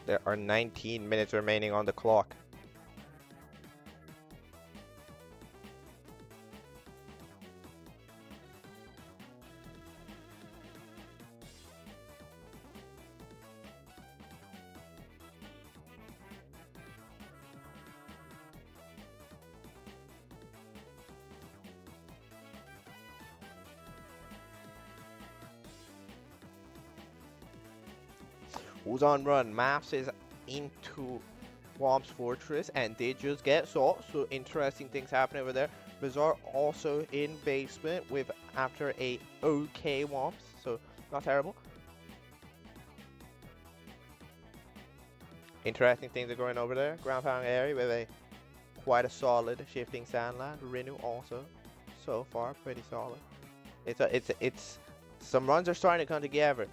There are 19 minutes remaining on the clock. Who's on run? Maps is into Swamp's Fortress and they just get salt, so interesting things happening over there. Bizarre also in basement with after a okay Womps, so not terrible. Interesting things are going over there. Ground pound area with a quite a solid shifting sandland. Renew also so far pretty solid. It's some runs are starting to come together.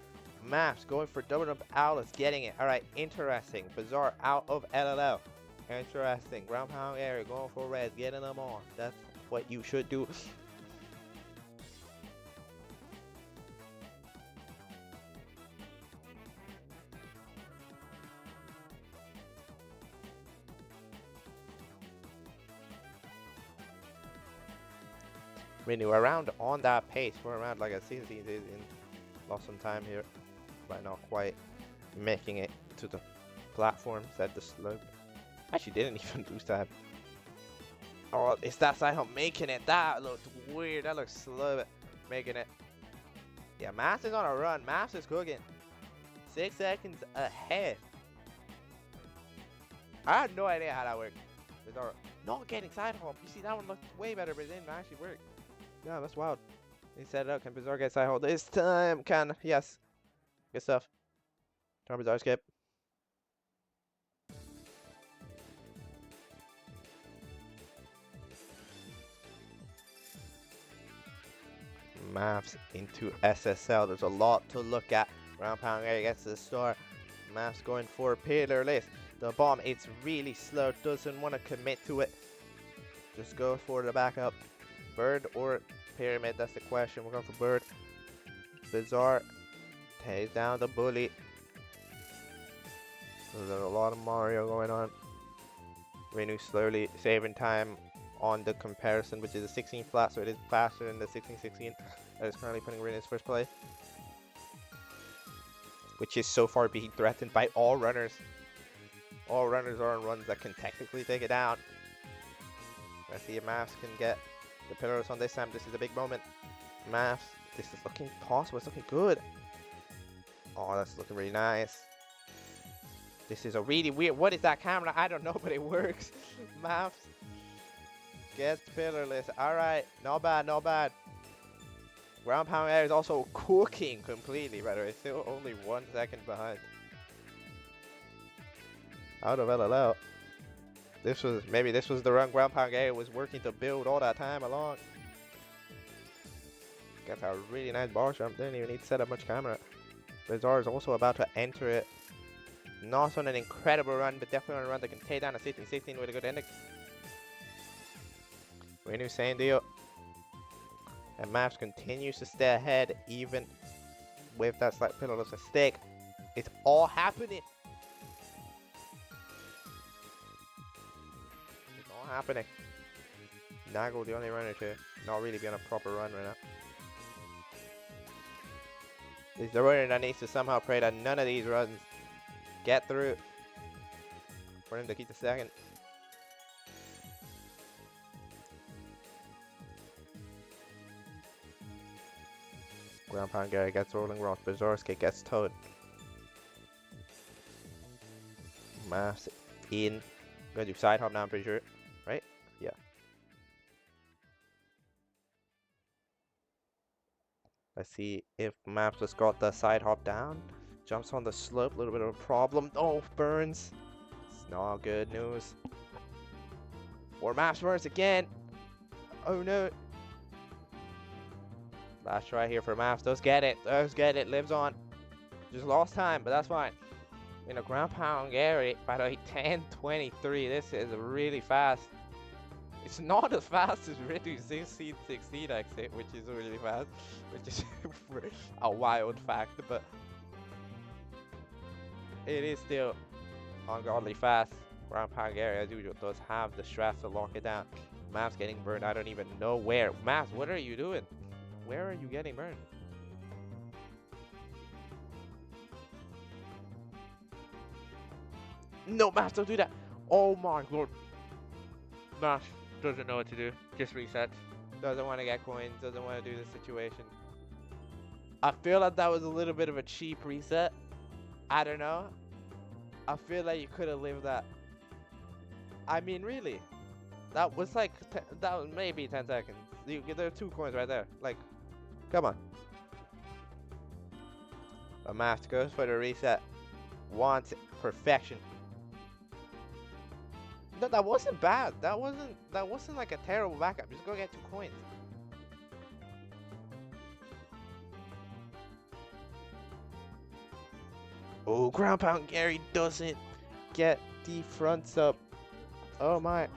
Maps going for double up Alice, getting it. Alright, interesting. Bizarre out of LLL. Interesting. Ground pound area going for res, getting them on. That's what you should do. Renew around on that pace. We're around like a season in. Lost some time here by not quite making it to the platforms at the slope. Actually didn't even lose time. Oh, it's that side hump making it. That looked weird. That looks slow making it. Yeah, Maps is on a run. Maps is cooking. 6 seconds ahead. I had no idea how that worked. Bizarre. Not getting side hump. You see, that one looked way better, but it didn't actually work. Yeah, that's wild. He set it up. Can Bizarre get side hold this time? Can. Yes. Good stuff. Turn Bizarre skip. Maps into SSL. There's a lot to look at. Ground pound Gary gets to the store. Maps going for pillarless. The bomb, it's really slow. Doesn't want to commit to it. Just go for the backup. Bird or pyramid, that's the question. We're going for bird. Bizarre takes down the bully. So there's a lot of Mario going on. Renu slowly saving time on the comparison, which is a 16 flat, so it is faster than the 16-16 that is currently putting Renu's first play, which is so far being threatened by all runners. All runners are on runs that can technically take it down. Let's see if Maths can get the pillars on this time. This is a big moment. Maths, this is looking possible. It's looking good. Oh, that's looking really nice. This is a really weird. What is that camera? I don't know, but it works. Maths gets pillarless. Alright, not bad, not bad. Ground pound air is also cooking completely, by the way. Still only 1 second behind. Out of LLL. Maybe this was the run ground pound air was working to build all that time along. Gets a really nice bar jump. Didn't even need to set up much camera. Bizarre is also about to enter it. Not on an incredible run, but definitely on a run that can take down a 16-16 with a good ending. Renu, same deal. And Maps continues to stay ahead even with that slight pillarless mistake. It's all happening. It's all happening. Nagel, the only runner to not really be on a proper run right now. He's the runner that needs to somehow pray that none of these runs get through for him to keep the second. Ground pound Gary gets rolling rock. Bizarski gets towed. Mass in. Gonna do side hop now, I'm pretty sure. Right? Yeah. Let's see if Maps just got the side hop down. Jumps on the slope, a little bit of a problem. Oh, burns. It's not good news. Or Maps burns again. Oh no. Last try here for Maps. Does get it. Does get it. Lives on. Just lost time, but that's fine. In a ground pound Gary, by the way, 10:23. This is really fast. It's not as fast as Ritu 16-16 exit, which is really fast, which is a wild fact, but it is still ungodly fast. Ground pound Gary, as usual, does have the strats to lock it down. Maps getting burned. I don't even know where. Maps, what are you doing? Where are you getting burned? No, Maps, don't do that. Oh my lord. Maps doesn't know what to do. Just resets. Doesn't want to get coins. Doesn't want to do this situation. I feel like that was a little bit of a cheap reset. I don't know. I feel like you could have lived that. I mean, really. That was like, that was maybe 10 seconds. There are 2 coins right there. Like, come on. But Maps goes for the reset. Wants perfection. No, that wasn't bad. That wasn't like a terrible backup. Just go get 2 coins. Oh, ground pound Gary doesn't get the fronts up. Oh my.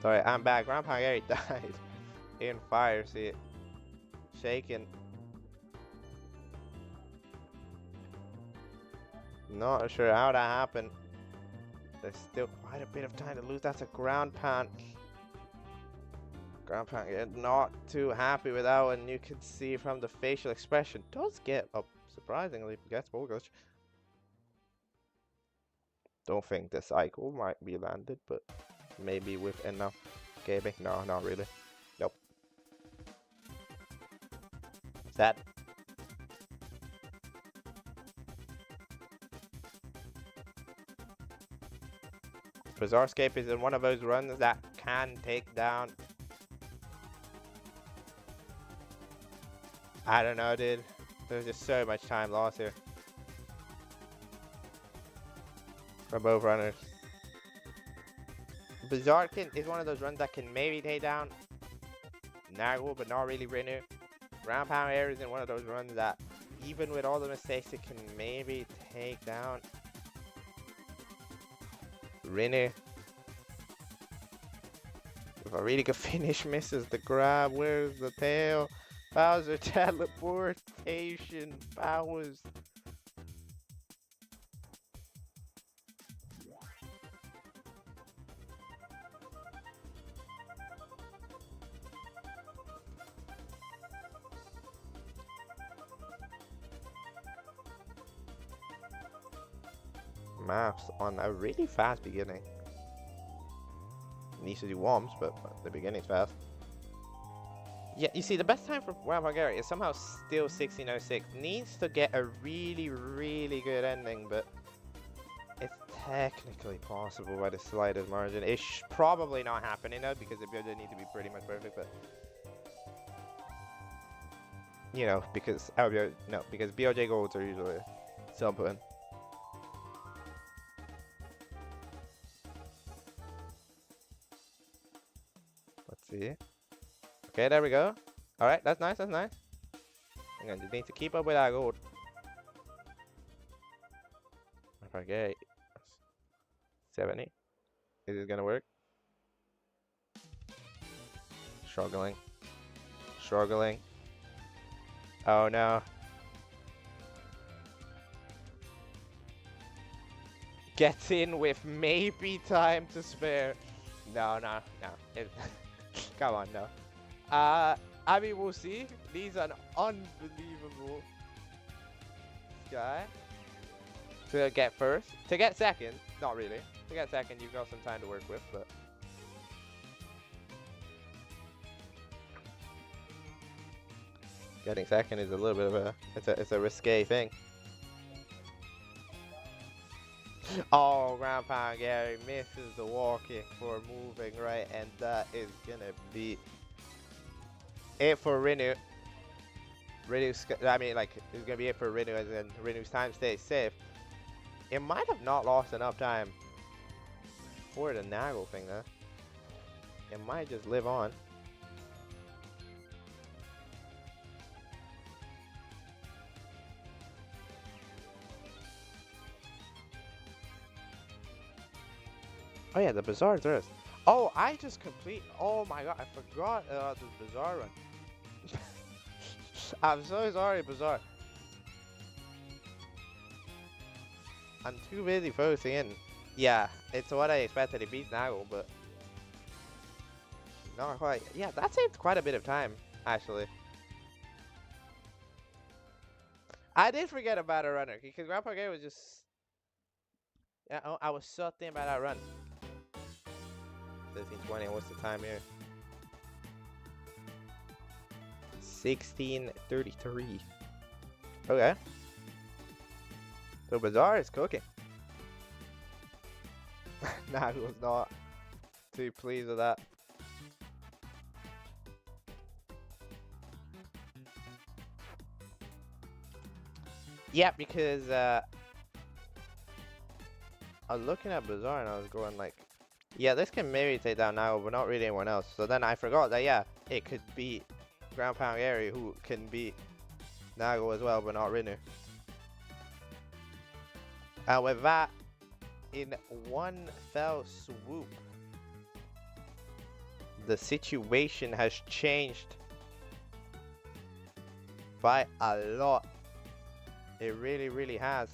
Sorry, I'm back. Grandpa Gary died in fire. See it shaking. Not sure how that happened. There's still quite a bit of time to lose. That's a ground pound. Ground pound not too happy with that one. You can see from the facial expression. Does get up surprisingly. Gets Bogus. Don't think the cycle might be landed, but maybe with enough gaming. No, not really. Nope. Sad. Bizarrescape is in one of those runs that can take down. I don't know, dude. There's just so much time lost here for both runners. Bizarre is one of those runs that can maybe take down Nagel, but not really Renu. Ground Pound Air is in one of those runs that, even with all the mistakes, it can maybe take down Renu. With a really good finish, misses the grab. Where's the tail? Bowser teleportation powers. Maps on a really fast beginning. Needs to do warms, but the beginning's fast. Yeah, you see, the best time for Grand Bulgaria is somehow still 1606. Needs to get a really, really good ending, but it's technically possible by the slightest margin. It's probably not happening though, because the build need to be pretty much perfect, but you know, because because BOJ golds are usually something. Let's see. Okay, there we go. Alright, that's nice, that's nice. Hang on, just need to keep up with that gold. Okay. 70. Is this gonna work? Struggling. Struggling. Oh no. Gets in with maybe time to spare. No. Come on, no. I mean, we'll see. These are an unbelievable guy to get first. To get second, not really. To get second, you've got some time to work with, but getting second is a little bit of a it's a risque thing. Oh, Ground Pound Gary misses the walking for moving right, and that is gonna be it for Renu. I mean, like, it's gonna be it for Renu, as in Renu's time stays safe. It might have not lost enough time for the Nagel thing though. It might just live on. Oh yeah, the Bizarre Thirst. Oh, I just complete. Oh my god, I forgot about this Bizarre run. I'm so sorry, Bizarre. I'm too busy focusing in. Yeah, it's what I expected. It beats Nagel, but not quite. Yeah, that saved quite a bit of time, actually. I did forget about a runner because Grandpa Gay was just. Yeah, oh, I was so thinking about that run. 13:20. What's the time here? 16:33. Okay. So Bizarre is cooking. Nagel was not too pleased with that. Yeah, because I was looking at Bizarre and I was going like, yeah, this can maybe take down Nagel, but not really anyone else. So then I forgot that, yeah, it could beat Ground Pound Gary, who can beat Nagel as well, but not Renu. And with that, in one fell swoop, the situation has changed by a lot. It really, really has.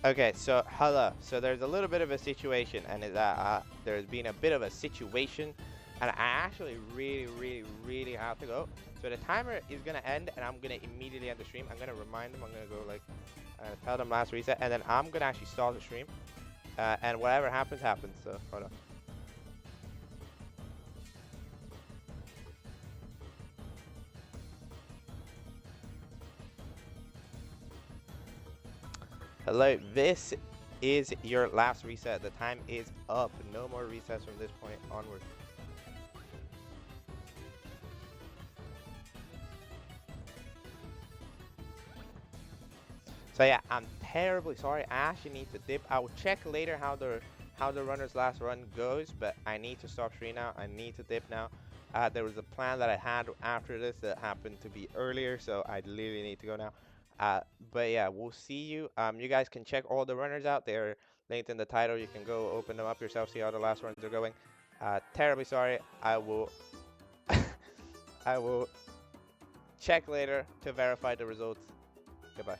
Okay, so hello. So there's a little bit of a situation, and there's been a bit of a situation, and I actually really have to go. So the timer is gonna end, and I'm gonna immediately end the stream. I'm gonna remind them. I'm gonna go like, tell them last reset, and then I'm gonna actually start the stream, and whatever happens, happens. So hold on. Hello, this is your last reset. The time is up. No more resets from this point onward. So yeah, I'm terribly sorry. I actually need to dip. I will check later how the runner's last run goes, but I need to stop stream now. I need to dip now. There was a plan that I had after this that happened to be earlier, so I literally need to go now. But yeah, we'll see you. You guys can check all the runners out. They're linked in the title. You can go open them up yourself, see how the last runs are going. Terribly sorry. I will I will check later to verify the results. Goodbye.